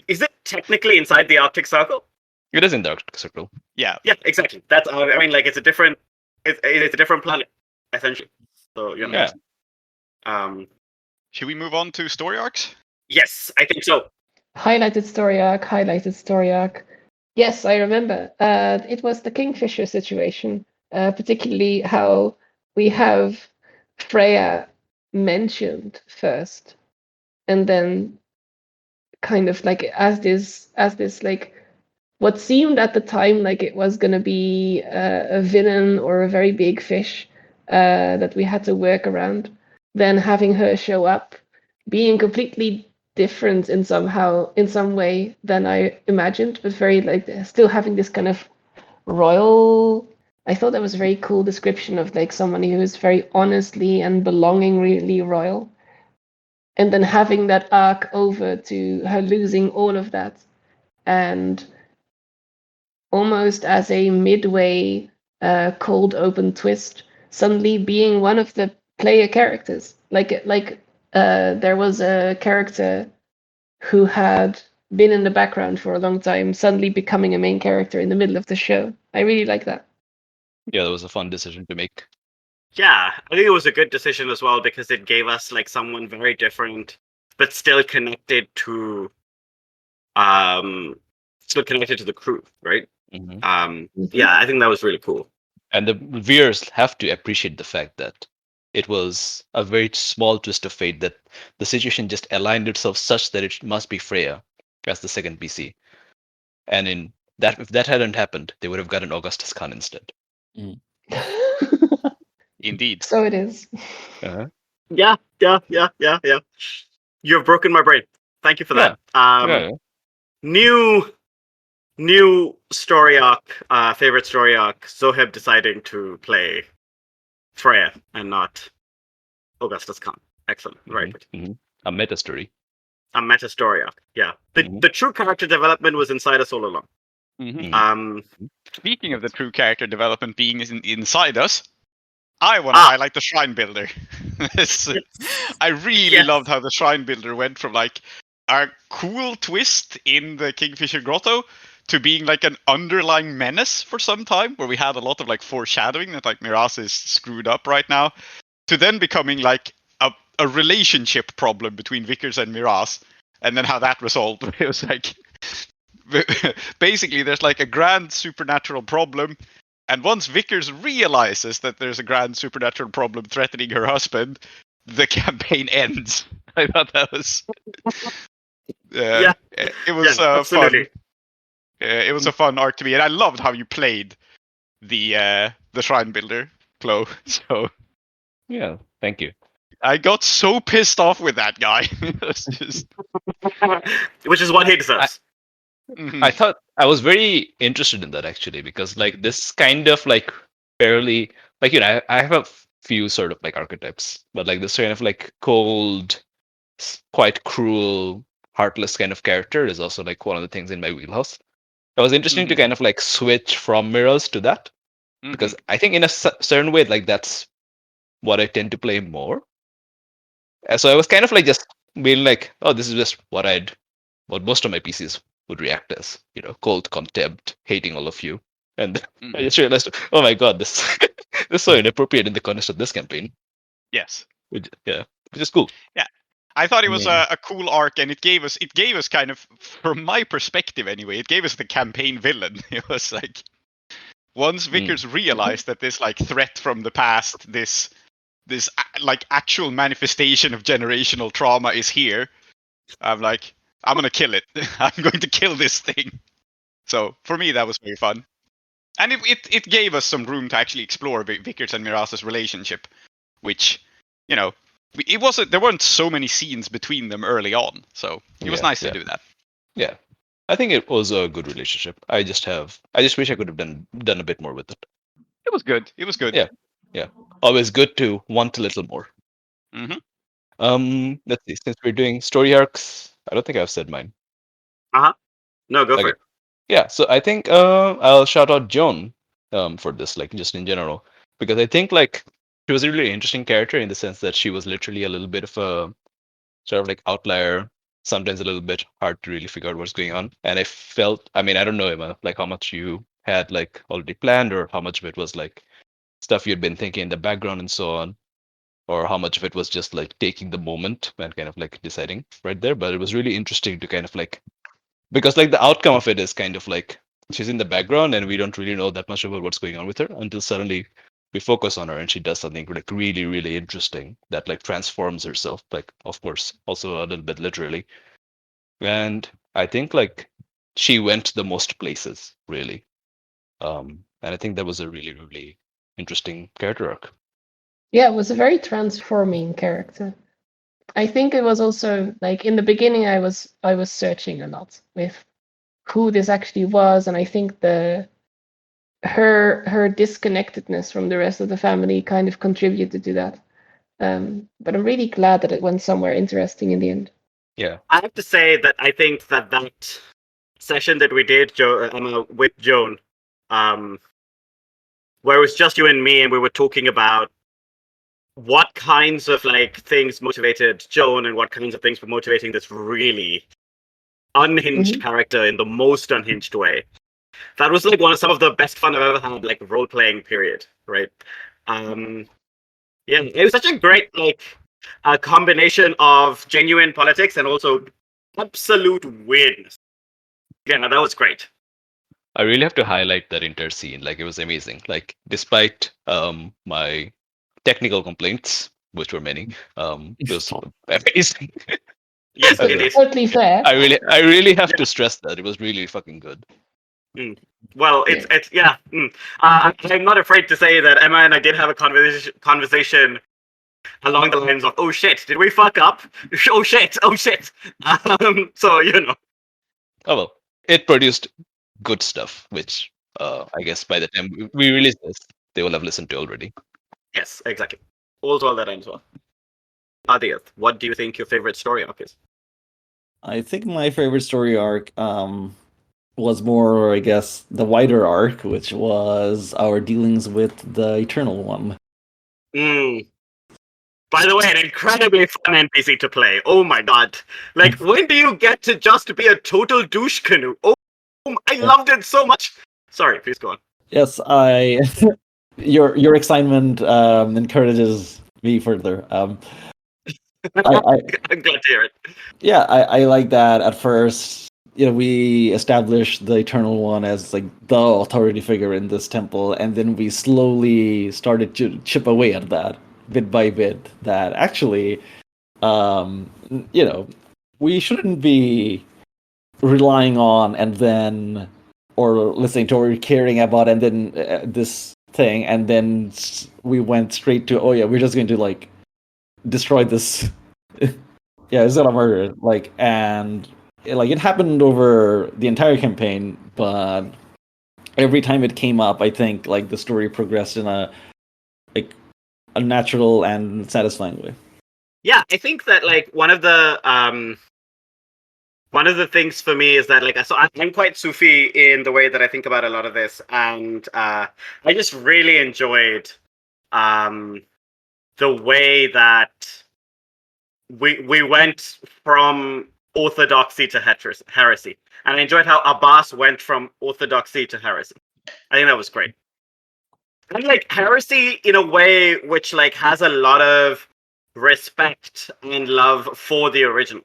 Speaker 2: is it technically inside the Arctic Circle?
Speaker 4: It is in the Arctic Circle.
Speaker 6: Yeah.
Speaker 2: Yeah, exactly. That's I mean, like it's a different it's a different planet essentially. So you know.
Speaker 4: Yeah.
Speaker 6: Should we move on to story arcs?
Speaker 2: Yes, I think so.
Speaker 3: Highlighted story arc. Yes, I remember. It was the Kingfisher situation, particularly how we have Freya mentioned first, and then kind of like as this like what seemed at the time like it was going to be a villain or a very big fish that we had to work around, then having her show up being completely different in some way than I imagined, but very like still having this kind of royal. I thought that was a very cool description of like somebody who is very honestly and belongingly royal, and then having that arc over to her losing all of that, and almost as a midway cold open twist, suddenly being one of the player characters. There was a character who had been in the background for a long time, suddenly becoming a main character in the middle of the show. I really like that.
Speaker 4: Yeah, that was a fun decision to make.
Speaker 2: Yeah, I think it was a good decision as well because it gave us like someone very different, but still connected to the crew, right?
Speaker 4: Mhm.
Speaker 2: Yeah, I think that was really cool.
Speaker 4: And the viewers have to appreciate the fact that it was a very small twist of fate that the situation just aligned itself such that it must be Freya as the second PC. And in that, if that hadn't happened, they would have gotten Augustus Khan instead.
Speaker 6: Indeed.
Speaker 3: So it is.
Speaker 4: Uh-huh.
Speaker 2: Yeah. You've broken my brain. Thank you for that.
Speaker 4: Yeah.
Speaker 2: New story arc, favorite story arc, Zoheb deciding to play Freya and not Augustus Khan. Excellent. Very good.
Speaker 4: Mm-hmm. A meta story.
Speaker 2: A meta story arc. Yeah. The true character development was inside us all along.
Speaker 6: Mm-hmm. Speaking of the true character development being inside us, I want to highlight the Shrine Builder. I really loved how the Shrine Builder went from like a cool twist in the Kingfisher Grotto to being like an underlying menace for some time, where we had a lot of like foreshadowing that like Miraz is screwed up right now, to then becoming like a relationship problem between Vickers and Miraz, and then how that resolved. It was like basically there's like a grand supernatural problem, and once Vickers realizes that there's a grand supernatural problem threatening her husband, the campaign ends. I thought that was it was fun. It was a fun arc to me, and I loved how you played the Shrine Builder, Klow. So
Speaker 4: yeah, thank you.
Speaker 6: I got so pissed off with that guy. Just...
Speaker 2: Which is what he deserves.
Speaker 4: I thought I was very interested in that actually, because like this kind of like fairly like I have a few sort of like archetypes, but like this kind of like cold, quite cruel, heartless kind of character is also like one of the things in my wheelhouse. It was interesting to kind of like switch from Mirrors to that, because I think in a certain way like that's what I tend to play more. So I was kind of like just being like, oh, this is just what most of my PCs would react as, cold contempt, hating all of you. And I just realized, oh my god, this is so inappropriate in the context of this campaign.
Speaker 6: Yes.
Speaker 4: Which is cool.
Speaker 6: Yeah. I thought it was a cool arc, and it gave us kind of, from my perspective anyway, it gave us the campaign villain. It was like, once Vickers realized that this like threat from the past, this like actual manifestation of generational trauma is here, I'm like, I'm gonna kill it. I'm going to kill this thing. So for me, that was very fun, and it gave us some room to actually explore Vickers and Mirasa's relationship, which, you know, there weren't so many scenes between them early on, so it was nice to do that.
Speaker 4: Yeah, I think it was a good relationship. I just wish I could have done a bit more with it.
Speaker 6: It was good. It was good.
Speaker 4: Yeah. Always good to want a little more.
Speaker 6: Mm-hmm.
Speaker 4: Let's see. Since we're doing story arcs, I don't think I've said mine.
Speaker 2: No, go for
Speaker 4: Okay.
Speaker 2: it.
Speaker 4: Yeah. So I think I'll shout out Joan for this, like just in general, because I think like she was a really interesting character in the sense that she was literally a little bit of a sort of like outlier, sometimes a little bit hard to really figure out what's going on. And I felt, I mean, I don't know, Emma, like how much you had like already planned, or how much of it was like stuff you'd been thinking in the background and so on, or how much of it was just like taking the moment and kind of like deciding right there. But it was really interesting to kind of like, because like the outcome of it is kind of like she's in the background and we don't really know that much about what's going on with her until suddenly we focus on her and she does something like really, really interesting that like transforms herself, like of course also a little bit literally. And I think like she went the most places really. And I think that was a really, really interesting character arc.
Speaker 3: Yeah, it was a very transforming character. I think it was also like in the beginning I was searching a lot with who this actually was, and I think her disconnectedness from the rest of the family kind of contributed to that. But I'm really glad that it went somewhere interesting in the end.
Speaker 4: Yeah.
Speaker 2: I have to say that I think that session that we did, with Joan, where it was just you and me, and we were talking about what kinds of like things motivated Joan and what kinds of things were motivating this really unhinged character in the most unhinged way. That was like some of the best fun I've ever had, like role playing period, right? Yeah, it was such a great like a combination of genuine politics and also absolute weirdness. Yeah, that was great.
Speaker 4: I really have to highlight that entire scene. Like it was amazing. Like despite my technical complaints, which were many, it was amazing.
Speaker 2: Yes, it is.
Speaker 3: Totally fair.
Speaker 4: I really have to stress that it was really fucking good.
Speaker 2: Well, it's yeah. I'm not afraid to say that Emma and I did have a conversation along the lines of, "Oh shit, did we fuck up? Oh shit, oh shit." So you know.
Speaker 4: Oh well, it produced good stuff, which I guess by the time we release this, they will have listened to already.
Speaker 2: Yes, exactly. Also, all that ends well. Aadiyat, what do you think your favorite story arc is?
Speaker 5: I think my favorite story arc was more, I guess, the wider arc, which was our dealings with the Eternal One.
Speaker 2: By the way, an incredibly fun NPC to play. Oh my god. Like, when do you get to just be a total douche canoe? Oh, I loved it so much. Sorry, please go on.
Speaker 5: Yes, your excitement encourages me further.
Speaker 2: I'm glad to hear it.
Speaker 5: Yeah, I like that at first. You know, we established the Eternal One as like the authority figure in this temple, and then we slowly started to chip away at that bit by bit. That actually, you know, we shouldn't be relying on and then, or listening to, or caring about, and then this thing, and then we went straight to, oh yeah, we're just going to like destroy this. Yeah, it's not a murder. Like, and like it happened over the entire campaign, but every time it came up, I think like the story progressed in a natural and satisfying way.
Speaker 2: Yeah, I think that like one of the things for me is that like I'm quite Sufi in the way that I think about a lot of this, and I just really enjoyed the way that we went from orthodoxy to heresy, and I enjoyed how Abbas went from orthodoxy to heresy. I think that was great. And like heresy in a way which like has a lot of respect and love for the original.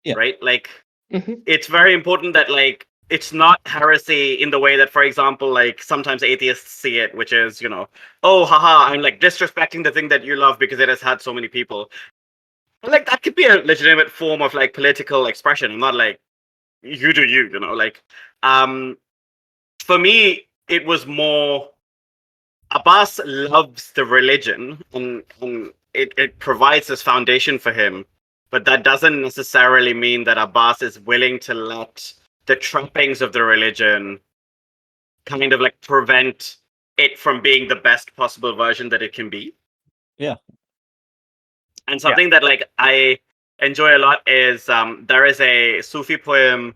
Speaker 5: Yeah.
Speaker 2: Right? Like it's very important that like it's not heresy in the way that, for example, like sometimes atheists see it, which is, you know, oh haha, I'm like disrespecting the thing that you love because it has had so many people. like that could be a legitimate form of like political expression. I'm not like you do you, you know, like for me it was more Abbas loves the religion and it provides this foundation for him, but that doesn't necessarily mean that Abbas is willing to let the trappings of the religion kind of like prevent it from being the best possible version that it can be.
Speaker 5: Yeah.
Speaker 2: And something that like I enjoy a lot is there is a Sufi poem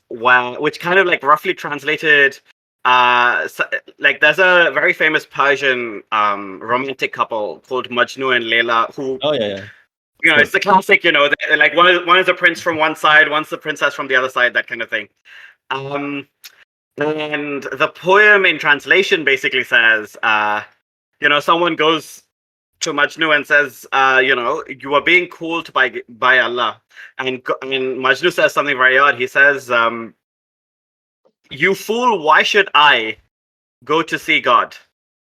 Speaker 2: which kind of like roughly translated like there's a very famous Persian romantic couple called Majnu and Layla who
Speaker 5: Oh yeah.
Speaker 2: you know it's the classic, you know, like one is the prince from one side, one's the princess from the other side, that kind of thing. And the poem in translation basically says you know, someone goes to Majnu and says, you know, you are being called by Allah. And Majnu says something very odd. He says, you fool, why should I go to see God?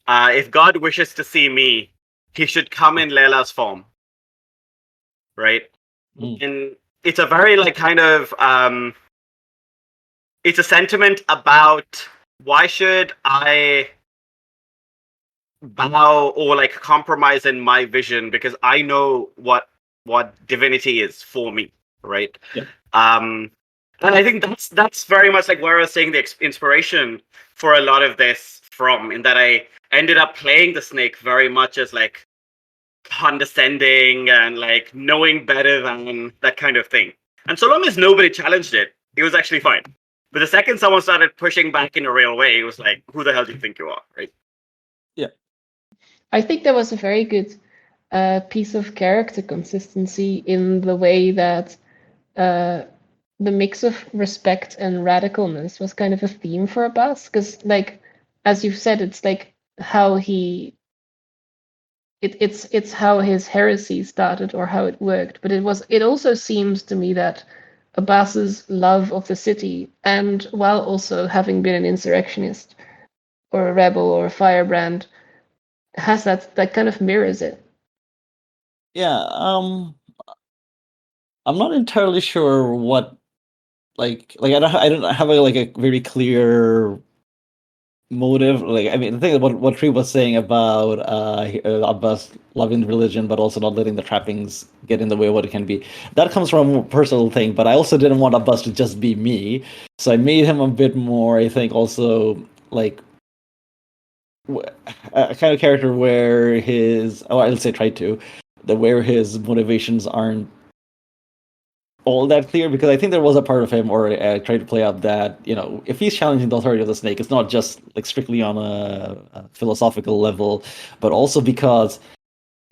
Speaker 2: If God wishes to see me, he should come in Layla's form. Right? And it's a very like kind of, it's a sentiment about why should I bow or like compromise in my vision because I know what divinity is for me, right?
Speaker 5: Yeah.
Speaker 2: And I think that's very much like where I was saying the inspiration for a lot of this from, in that I ended up playing the snake very much as like condescending and like knowing better than that kind of thing. And so long as nobody challenged it, it was actually fine. But the second someone started pushing back in a real way, it was like, who the hell do you think you are, right?
Speaker 5: Yeah.
Speaker 3: I think there was a very good piece of character consistency in the way that the mix of respect and radicalness was kind of a theme for Abbas. Because, like, as you've said, it's like how it's how his heresy started or how it worked. But it also seems to me that Abbas's love of the city, and while also having been an insurrectionist or a rebel or a firebrand, has that kind of mirrors it.
Speaker 5: Yeah, I'm not entirely sure what like I don't have a very clear motive. Like I mean, the thing about what Tree was saying about Abbas loving religion but also not letting the trappings get in the way of what it can be, that comes from a personal thing. But I also didn't want Abbas to just be me, so I made him a bit more, I think, also like a kind of character where I'll say tried to, where his motivations aren't all that clear, because I think there was a part of him, or I tried to play up that, you know, if he's challenging the authority of the snake, it's not just like strictly on a philosophical level, but also because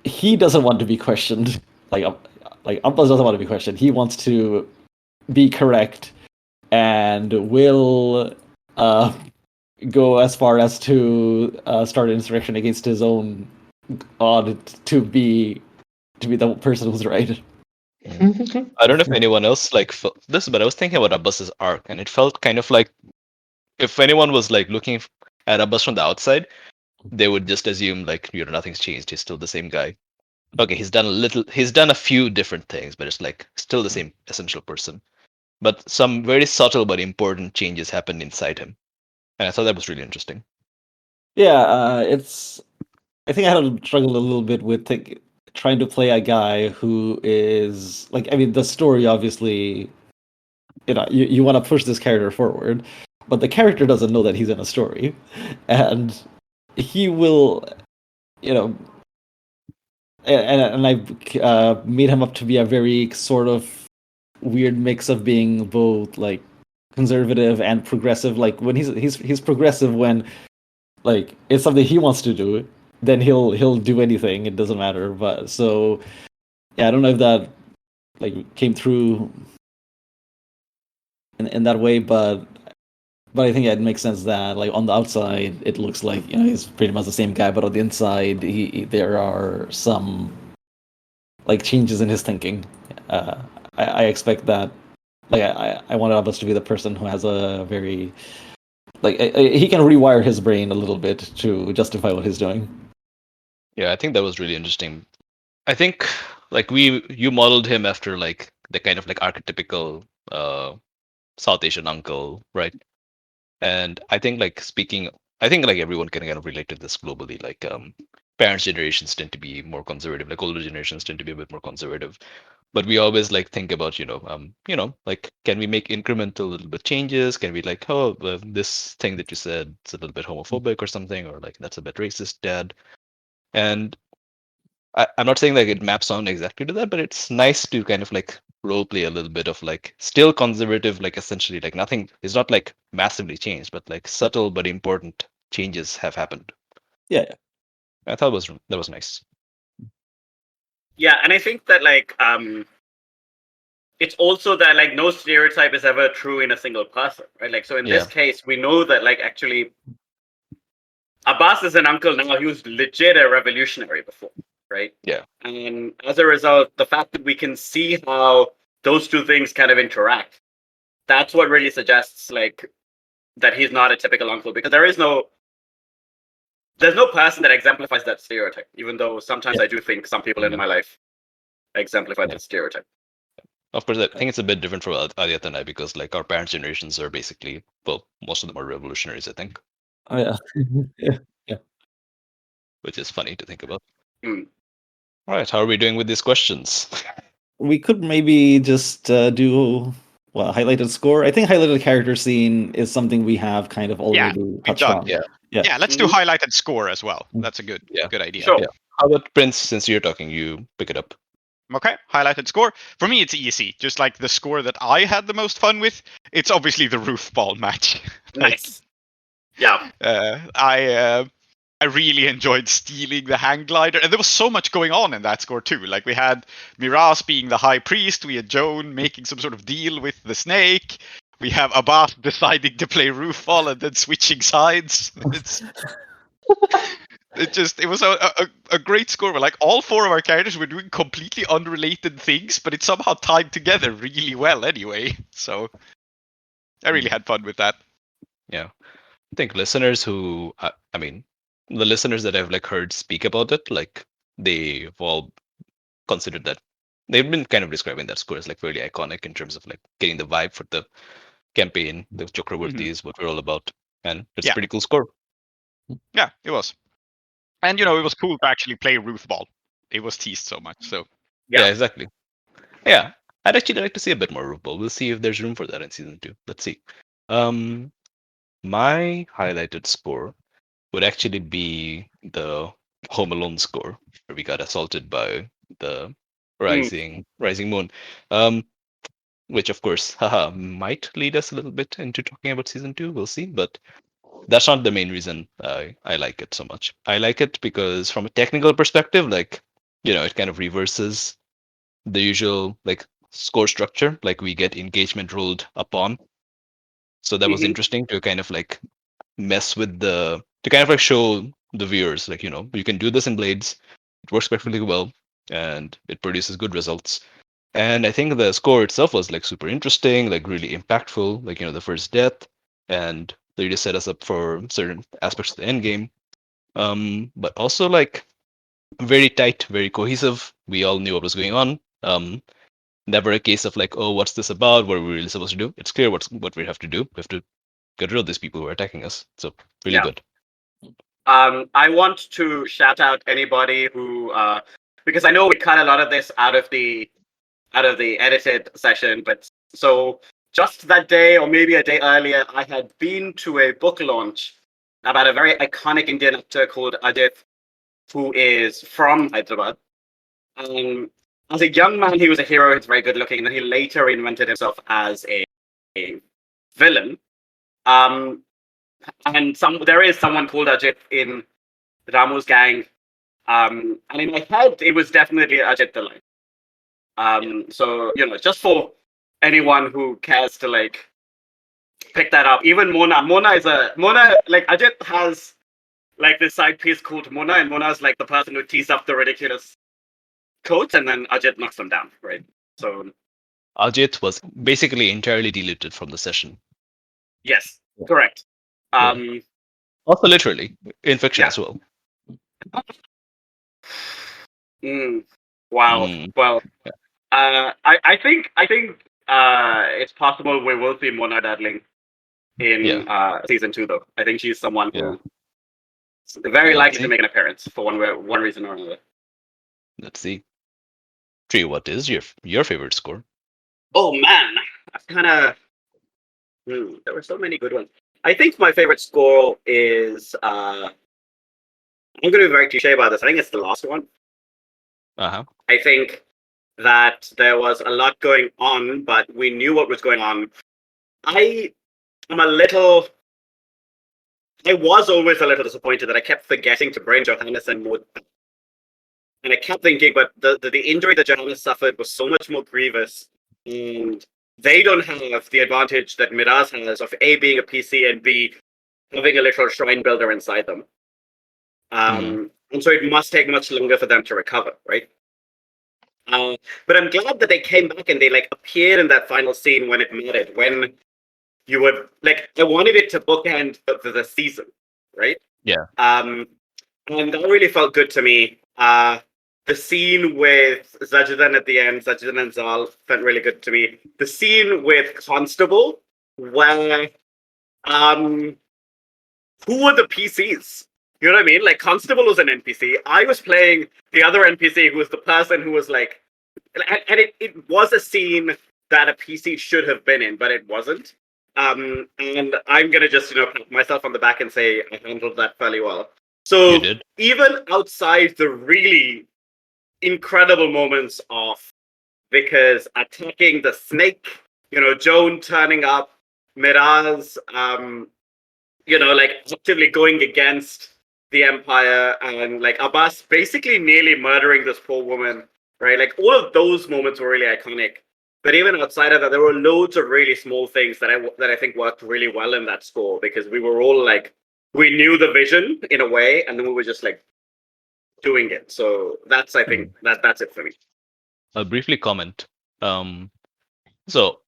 Speaker 5: he doesn't want to be questioned. Like Abbas doesn't want to be questioned. He wants to be correct and will go as far as to start an insurrection against his own god to be the person who's right.
Speaker 4: I don't know if anyone else like felt this, but I was thinking about Abbas's arc, and it felt kind of like if anyone was like looking at Abbas from the outside, they would just assume like, you know, nothing's changed. He's still the same guy. Okay, he's done a few different things, but it's like still the same essential person. But some very subtle but important changes happened inside him, and I thought that was really interesting.
Speaker 5: Yeah, I think I had to struggle a little bit with trying to play a guy who is like, I mean, the story obviously, you know, you want to push this character forward, but the character doesn't know that he's in a story, and he will, you know, and I made him up to be a very sort of weird mix of being both like conservative and progressive. Like when he's progressive when like it's something he wants to do, then he'll do anything. It doesn't matter. But so yeah, I don't know if that like came through in that way, but I think it makes sense that like on the outside it looks like, you know, he's pretty much the same guy, but on the inside there are some like changes in his thinking. I expect that. Like I want Abbas to be the person who has a very like he can rewire his brain a little bit to justify what he's doing.
Speaker 4: Yeah, I think that was really interesting. I think like you modeled him after like the kind of like archetypical South Asian uncle, right? And I think I think like everyone can kind of relate to this globally. Like parents' generations tend to be more conservative, like older generations tend to be a bit more conservative. But we always like think about, like can we make incremental little bit changes? Can we like, oh, this thing that you said is a little bit homophobic or something, or like that's a bit racist, Dad. And I'm not saying like it maps on exactly to that, but it's nice to kind of like role play a little bit of like still conservative, like essentially like nothing is not like massively changed, but like subtle but important changes have happened.
Speaker 5: Yeah.
Speaker 4: I thought that was nice.
Speaker 2: Yeah, and I think that like it's also that like no stereotype is ever true in a single person, right? Like so in this case, we know that like actually Abbas is an uncle now. He was legit a revolutionary before, right?
Speaker 4: Yeah.
Speaker 2: And as a result, the fact that we can see how those two things kind of interact, that's what really suggests like that he's not a typical uncle, because there's no person that exemplifies that stereotype, even though sometimes I do think some people in my life exemplify that stereotype.
Speaker 4: Of course, I think it's a bit different for Aadiyat and I because like our parents' generations are basically, well, most of them are revolutionaries, I think.
Speaker 5: Oh yeah. Yeah.
Speaker 4: Which is funny to think about.
Speaker 2: Mm.
Speaker 4: All right, how are we doing with these questions?
Speaker 5: We could maybe just do highlighted score. I think highlighted character scene is something we have kind of already touched
Speaker 6: done.
Speaker 5: on.
Speaker 6: Yeah, let's do highlighted score as well. That's a good idea.
Speaker 2: Sure.
Speaker 4: Yeah. How about Prince? Since you're talking, you pick it up.
Speaker 6: Okay, highlighted score. For me, it's easy. Just like the score that I had the most fun with, it's obviously the roof ball match.
Speaker 2: Nice. Yeah.
Speaker 6: I really enjoyed stealing the hang glider, and there was so much going on in that score too. Like we had Miraz being the high priest, we had Joan making some sort of deal with the snake. We have Abbas deciding to play roofball and then switching sides. It was a great score. Like all four of our characters were doing completely unrelated things, but it somehow tied together really well anyway. So I really had fun with that.
Speaker 4: Yeah, I think listeners who, I mean, the listeners that I've like heard speak about it, like they've all considered that they've been kind of describing that score as like really iconic in terms of like getting the vibe for the campaign, the Chakravarti is what we're all about, and it's a pretty cool score.
Speaker 6: Yeah, it was. And it was cool to actually play Ruthball. It was teased so much. So
Speaker 4: yeah, exactly. Yeah, I'd actually like to see a bit more Ruthball. We'll see if there's room for that in season 2. Let's see. My highlighted score would actually be the Home Alone score, where we got assaulted by the rising moon. Which of course, might lead us a little bit into talking about season 2. We'll see, but that's not the main reason I like it so much. I like it because from a technical perspective, like it kind of reverses the usual like score structure. Like we get engagement rolled upon, so that was interesting to kind of like mess with to kind of like show the viewers like you can do this in Blades. It works perfectly well and it produces good results. And I think the score itself was like super interesting, like really impactful, like the first death, and they just set us up for certain aspects of the end game. But also like very tight, very cohesive. We all knew what was going on. Never a case of like, oh, what's this about? What are we really supposed to do? It's clear what we have to do. We have to get rid of these people who are attacking us. So really good.
Speaker 2: I want to shout out anybody who, because I know we cut a lot of this out of the edited session, but so just that day or maybe a day earlier, I had been to a book launch about a very iconic Indian actor called Aadiyat, who is from Hyderabad. As a young man, he was a hero. He's very good looking, and then he later reinvented himself as a villain. And there is someone called Ajit in Ramu's gang. And in my head, it was definitely Ajit the Line. So, just for anyone who cares to like pick that up, even Mona like Ajit has like this side piece called Mona, and Mona's like the person who tees up the ridiculous quotes, and then Ajit knocks them down, right? So
Speaker 4: Ajit was basically entirely deleted from the session.
Speaker 2: Yes, correct.
Speaker 4: Also literally in fiction as well.
Speaker 2: Wow.
Speaker 4: Mm.
Speaker 2: Well, I think it's possible we will see Mona Dadling in season 2, though. I think she's someone
Speaker 4: Yeah.
Speaker 2: who's very
Speaker 4: Let's
Speaker 2: likely to
Speaker 4: see.
Speaker 2: make an appearance for one reason or another.
Speaker 4: Let's see. Tree, what is your favorite score?
Speaker 2: Oh man, I've kind of. There were so many good ones. I think my favorite score is. I'm going to be very cliche about this. I think it's the last one.
Speaker 4: Uh-huh.
Speaker 2: I think that there was a lot going on, but we knew what was going on. I was always a little disappointed that I kept forgetting to bring Johannes and Maud back. And I kept thinking, but the injury that Johannes suffered was so much more grievous. And they don't have the advantage that Miraz has of A, being a PC, and B, having a literal shrine builder inside them. And so it must take much longer for them to recover, right? But I'm glad that they came back and they appeared in that final scene when it mattered. When you would I wanted it to bookend the season, right?
Speaker 4: Yeah.
Speaker 2: And that really felt good to me. The scene with Zajudan at the end, Zajudan and Zal, felt really good to me. The scene with Constable, where who were the PCs? You know what I mean? Constable was an NPC. I was playing the other NPC who was the person who was and it was a scene that a PC should have been in, but it wasn't. And I'm gonna just pat myself on the back and say I handled that fairly well. So
Speaker 4: You did.
Speaker 2: even outside the really incredible moments of Vickers attacking the snake, Joan turning up, Miraz, actively going against the Empire, and Abbas basically nearly murdering this poor woman, right? All of those moments were really iconic. But even outside of that, there were loads of really small things that I think worked really well in that score, because we were all we knew the vision in a way, and then we were just doing it. So that's I think that's it for me.
Speaker 4: I'll briefly comment. So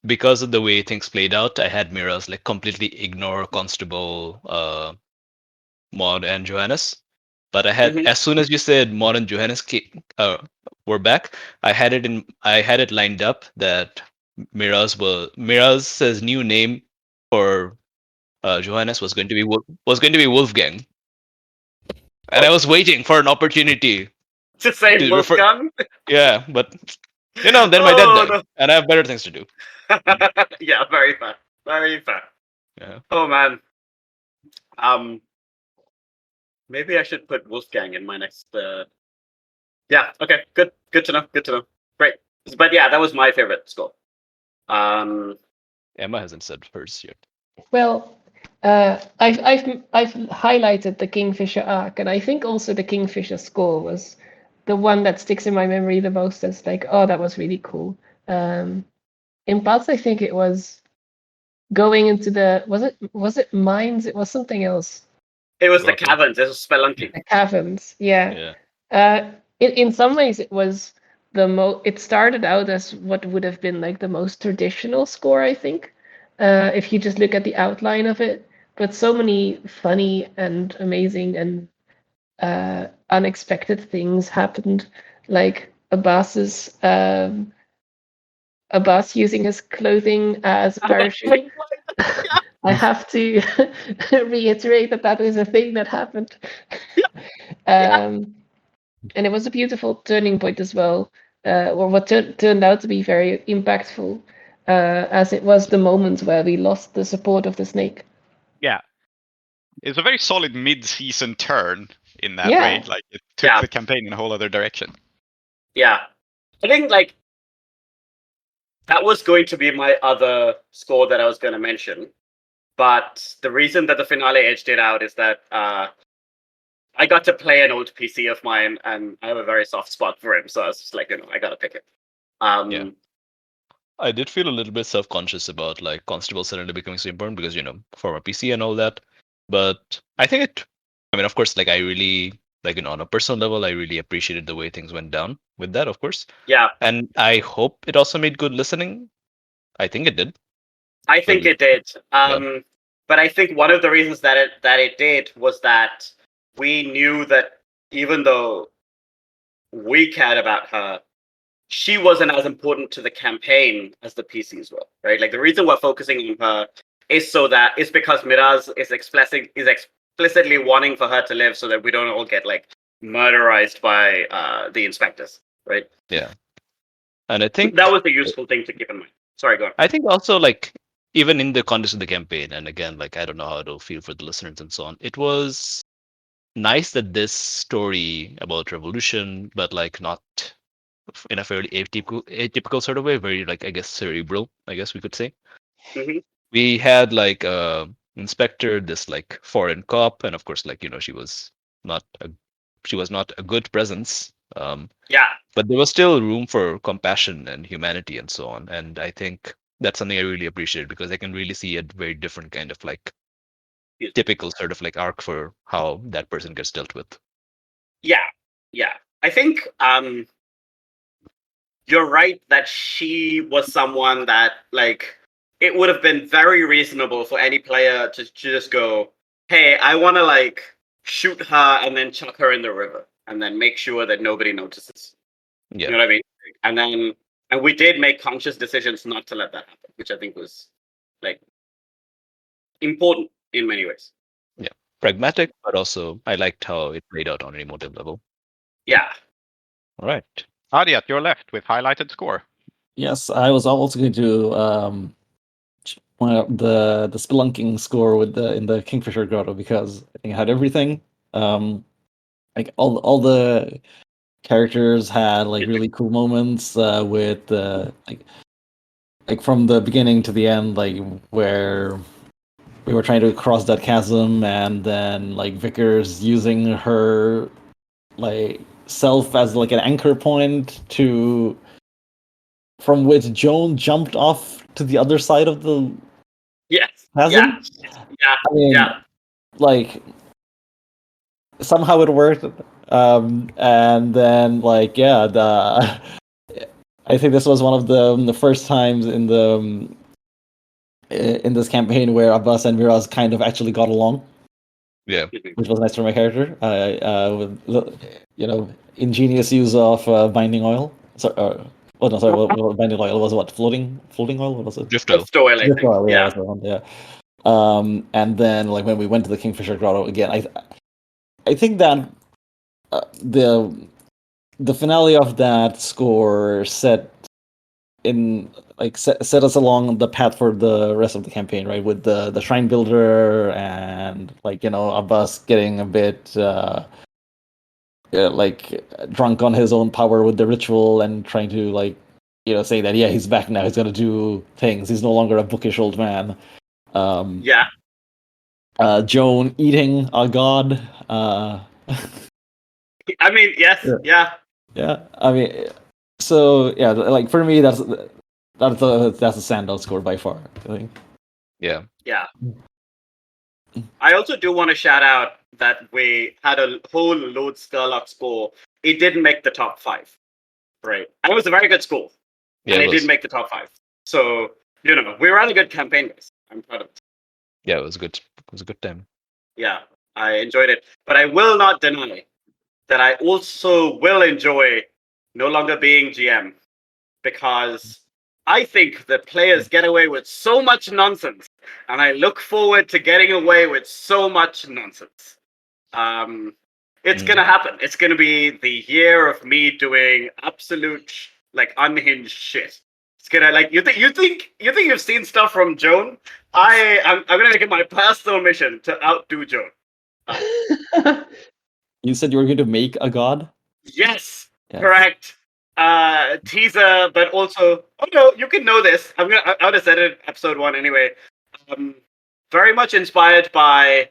Speaker 4: because of the way things played out, I had Miraz completely ignore Constable, Maud, and Johannes. But I had, as soon as you said Maud and Johannes were back, I had it lined up that Miraz's new name for Johannes was going to be Wolfgang, and I was waiting for an opportunity
Speaker 2: To say
Speaker 4: to refer.
Speaker 2: Wolfgang?
Speaker 4: Yeah, but then my dad died, and I have better things to do.
Speaker 2: Yeah, very fair. Very fair.
Speaker 4: Yeah.
Speaker 2: Oh man. Maybe I should put Wolfgang in my next. Yeah. Okay. Good. Good to know. Good to know. Great. But yeah, that was my favorite score.
Speaker 4: Emma hasn't said hers yet.
Speaker 3: Well, I've highlighted the Kingfisher arc, and I think also the Kingfisher score was the one that sticks in my memory the most. As oh, that was really cool. In parts, I think it was going into the was it mines? It was something else.
Speaker 2: It was the caverns. It was spelunking.
Speaker 3: The caverns, yeah. In some ways, it was it started out as what would have been the most traditional score, I think, if you just look at the outline of it. But so many funny and amazing and unexpected things happened, like Abbas using his clothing as a parachute. I have to reiterate that is a thing that happened. And it was a beautiful turning point as well, or what turned out to be very impactful, as it was the moment where we lost the support of the snake.
Speaker 6: Yeah. It's a very solid mid-season turn in that way. It took the campaign in a whole other direction.
Speaker 2: Yeah. I think that was going to be my other score that I was going to mention. But the reason that the finale edged it out is that I got to play an old PC of mine, and I have a very soft spot for him. So I was just I got to pick it.
Speaker 4: Yeah. I did feel a little bit self-conscious about Constable suddenly becoming so important because, former PC and all that. But I think of course, I really, on a personal level, I really appreciated the way things went down with that, of course.
Speaker 2: Yeah.
Speaker 4: And I hope it also made good listening. I think it did.
Speaker 2: I think it did. But I think one of the reasons that it did was that we knew that even though we cared about her, she wasn't as important to the campaign as the PCs were, right? Like the reason we're focusing on her is because Miraz is explicitly wanting for her to live so that we don't all get like murderized by the inspectors, right?
Speaker 4: Yeah. And I think
Speaker 2: that was a useful thing to keep in mind. Sorry, go on.
Speaker 4: I think also like even in the context of the campaign, and again, like I don't know how it'll feel for the listeners and so on, it was nice that this story about revolution, but like not in a fairly atypical sort of way, very like I guess cerebral, I guess we could say.
Speaker 2: Mm-hmm.
Speaker 4: We had like inspector, this like foreign cop, and of course like she was not a good presence.
Speaker 2: Yeah.
Speaker 4: But there was still room for compassion and humanity and so on. And I think that's something I really appreciate because I can really see a very different kind of like typical sort of like arc for how that person gets dealt with.
Speaker 2: Yeah. I think you're right that she was someone that like it would have been very reasonable for any player to just go, hey, I want to like shoot her and then chuck her in the river and then make sure that nobody notices.
Speaker 4: Yeah.
Speaker 2: You know what I mean? And we did make conscious decisions not to let that happen, which I think was like important in many ways.
Speaker 4: Yeah. Pragmatic, but also I liked how it played out on an emotive level.
Speaker 2: Yeah.
Speaker 4: All right.
Speaker 6: Aadiyat, you're left with highlighted score.
Speaker 5: Yes, I was also going to the spelunking score with in the Kingfisher Grotto because I think it had everything. Like all the characters had like really cool moments with like from the beginning to the end, like where we were trying to cross that chasm, and then like Vickers using her like self as like an anchor point from which Joan jumped off to the other side of the chasm.
Speaker 2: Yeah.
Speaker 5: I mean, like somehow it worked. And then like I think this was one of the first times in this campaign where Abbas and Miraz kind of actually got along.
Speaker 4: Yeah,
Speaker 5: which was nice for my character. With ingenious use of binding oil. Sorry, what binding oil was? What floating oil? What was it?
Speaker 4: Drift oil.
Speaker 2: Drift oil, I think.
Speaker 5: Oil, yeah. That's the one, yeah. And then like when we went to the Kingfisher Grotto again, I think that the finale of that score set us along the path for the rest of the campaign, right? With the shrine builder and like Abbas getting a bit like drunk on his own power with the ritual and trying to like say that he's back now, he's gonna do things, he's no longer a bookish old man. Joan eating a god.
Speaker 2: I mean, yes, yeah.
Speaker 5: I mean, so yeah, like for me, that's a standout score by far, I think.
Speaker 4: Yeah.
Speaker 2: I also do want to shout out that we had a whole Lord Skurlock score. It didn't make the top 5, right? And it was a very good score, and it didn't make the top 5. So we ran a good campaign, guys. I'm proud of it.
Speaker 4: Yeah, it was good. It was a good time.
Speaker 2: Yeah, I enjoyed it, but I will not deny that I also will enjoy no longer being GM, because I think that players get away with so much nonsense, and I look forward to getting away with so much nonsense. It's gonna happen. It's gonna be the year of me doing absolute like unhinged shit. It's gonna like you think you've seen stuff from Joan? I'm gonna make it my personal mission to outdo Joan.
Speaker 5: You said you were going to make a god?
Speaker 2: Yes, correct. Teaser, but also, oh no, you can know this. I would have said it in episode 1 anyway. Very much inspired by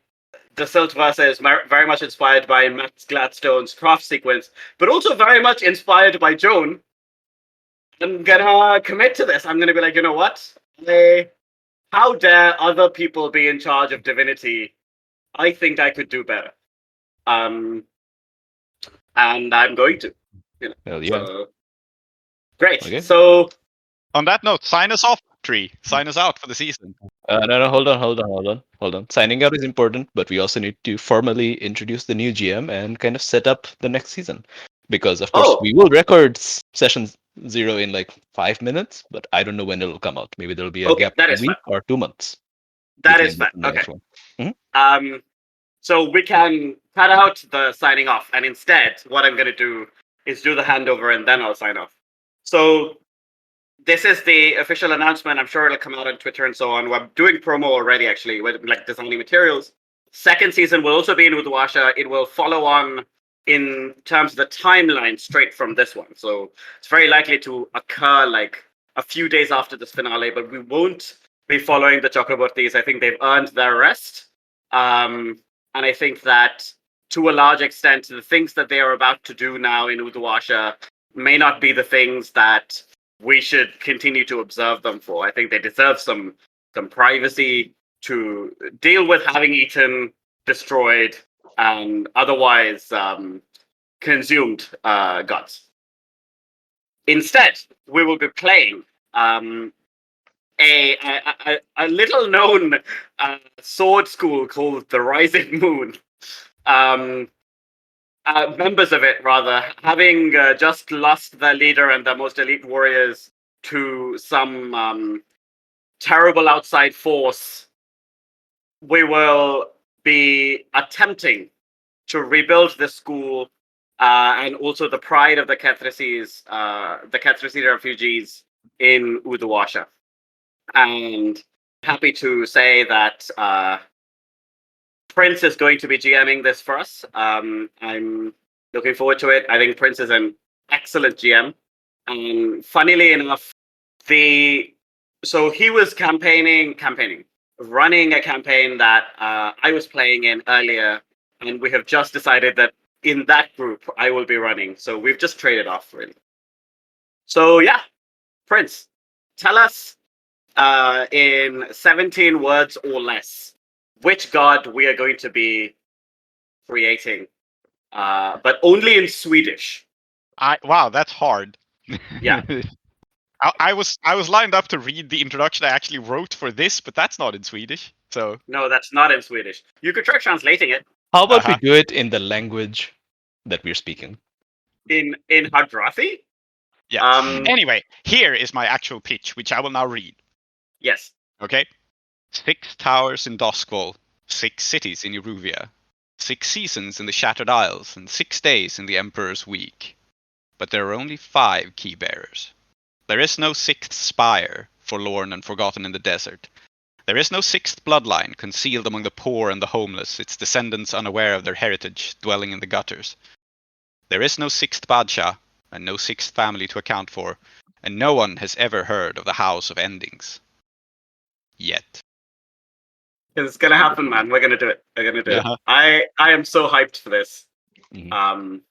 Speaker 2: the Silt Verses, very much inspired by Max Gladstone's craft sequence, but also very much inspired by Joan. I'm gonna commit to this. I'm gonna be like, you know what? How dare other people be in charge of divinity? I think I could do better. And I'm going to.
Speaker 4: Hell yeah.
Speaker 2: So, great.
Speaker 4: Okay.
Speaker 2: So,
Speaker 6: on that note, sign us off, Tree. Sign us out for the season.
Speaker 4: No, hold on. Signing out is important, but we also need to formally introduce the new GM and kind of set up the next season. because of course
Speaker 2: Oh.
Speaker 4: we will record session 0 in like 5 minutes, but I don't know when it'll come out. Maybe there'll be a
Speaker 2: Okay,
Speaker 4: gap
Speaker 2: that
Speaker 4: of
Speaker 2: is
Speaker 4: a week or 2 months.
Speaker 2: That is
Speaker 4: between
Speaker 2: fair.
Speaker 4: the
Speaker 2: Okay.
Speaker 4: next one.
Speaker 2: So we can cut out the signing off, and instead, what I'm going to do is do the handover, and then I'll sign off. So this is the official announcement. I'm sure it'll come out on Twitter and so on. We're doing promo already, actually, with like designing materials. Second season will also be in Uduasha. It will follow on in terms of the timeline straight from this one. So it's very likely to occur like a few days after this finale, but we won't be following the Chakrabortis. I think they've earned their rest. And I think that to a large extent, the things that they are about to do now in Uduasha may not be the things that we should continue to observe them for. I think they deserve some privacy to deal with having eaten, destroyed, and otherwise consumed gods. Instead, we will be playing a little known sword school called the Rising Moon. Members of it, rather, having just lost their leader and their most elite warriors to some terrible outside force, we will be attempting to rebuild this school and also the pride of the Kethrisi refugees in Uduasha. And happy to say that Prince is going to be GMing this for us. I'm looking forward to it. I think Prince is an excellent GM. And funnily enough, so he was running a campaign that I was playing in earlier, and we have just decided that in that group I will be running. So we've just traded off, really. So yeah, Prince, tell us in 17 words or less which god we are going to be creating, but only in Swedish.
Speaker 6: Wow, that's hard.
Speaker 2: Yeah.
Speaker 6: I was lined up to read the introduction I actually wrote for this, but that's not in Swedish. So
Speaker 2: No, that's not in Swedish. You could try translating it
Speaker 4: How about we do it in the language that we're speaking?
Speaker 2: in Hadrathi.
Speaker 6: yeah. Anyway, here is my actual pitch, which I will now read.
Speaker 2: Yes.
Speaker 6: Okay. 6 towers in Doskvol, 6 cities in Iruvia, 6 seasons in the Shattered Isles, and 6 days in the Emperor's Week. But there are only 5 key bearers. There is no 6th spire, forlorn and forgotten in the desert. There is no 6th bloodline, concealed among the poor and the homeless, its descendants unaware of their heritage, dwelling in the gutters. There is no 6th Badshah, and no 6th family to account for, and no one has ever heard of the House of Endings. Yet.
Speaker 2: It's gonna happen, man. We're gonna do it. We're gonna do
Speaker 6: Uh-huh.
Speaker 2: it. I am so hyped for this.
Speaker 4: Mhm.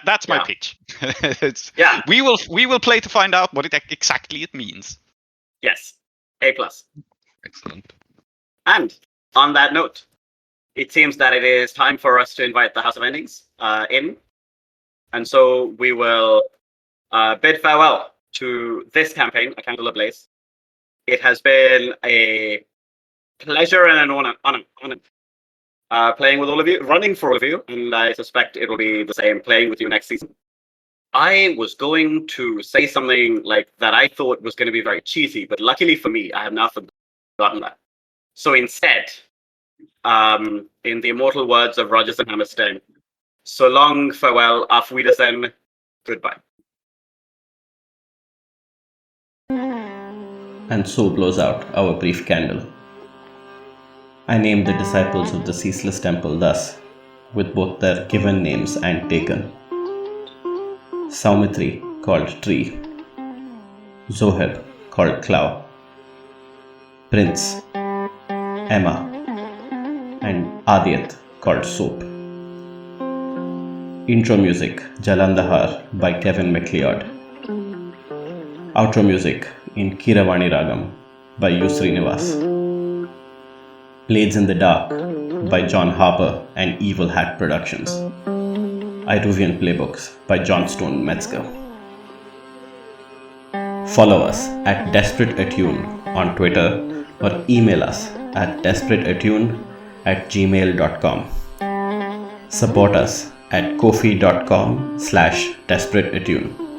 Speaker 6: That's my
Speaker 2: Yeah.
Speaker 6: pitch.
Speaker 2: Yeah.
Speaker 6: We will play to find out what exactly it means.
Speaker 2: Yes. A+.
Speaker 4: Excellent.
Speaker 2: And on that note, it seems that it is time for us to invite the House of Endings in. And so we will bid farewell to this campaign, A Candle Ablaze. It has been a pleasure and an honor playing with all of you, running for all of you, and I suspect it will be the same playing with you next season. I was going to say something like that I thought was going to be very cheesy, but luckily for me, I have now forgotten that. So instead, in the immortal words of Rogers and Hammerstein, so long, farewell, auf Wiedersehen, goodbye.
Speaker 1: And so blows out our brief candle. I named the disciples of the Ceaseless Temple thus, with both their given names and taken. Soumithri, called Tree. Zoheb, called Klow. Prince, Emma, and Aadiyat, called Soap. Intro music, Jalandhar by Kevin MacLeod. Outro music in Kiravani Ragam by Srinivas. Blades in the Dark by John Harper and Evil Hat Productions. Iruvian playbooks by Johnstone Metzger. Follow us at Desperate Attune on Twitter or email us at desperateattune@gmail.com. Support us at kofi.com/desperateattune.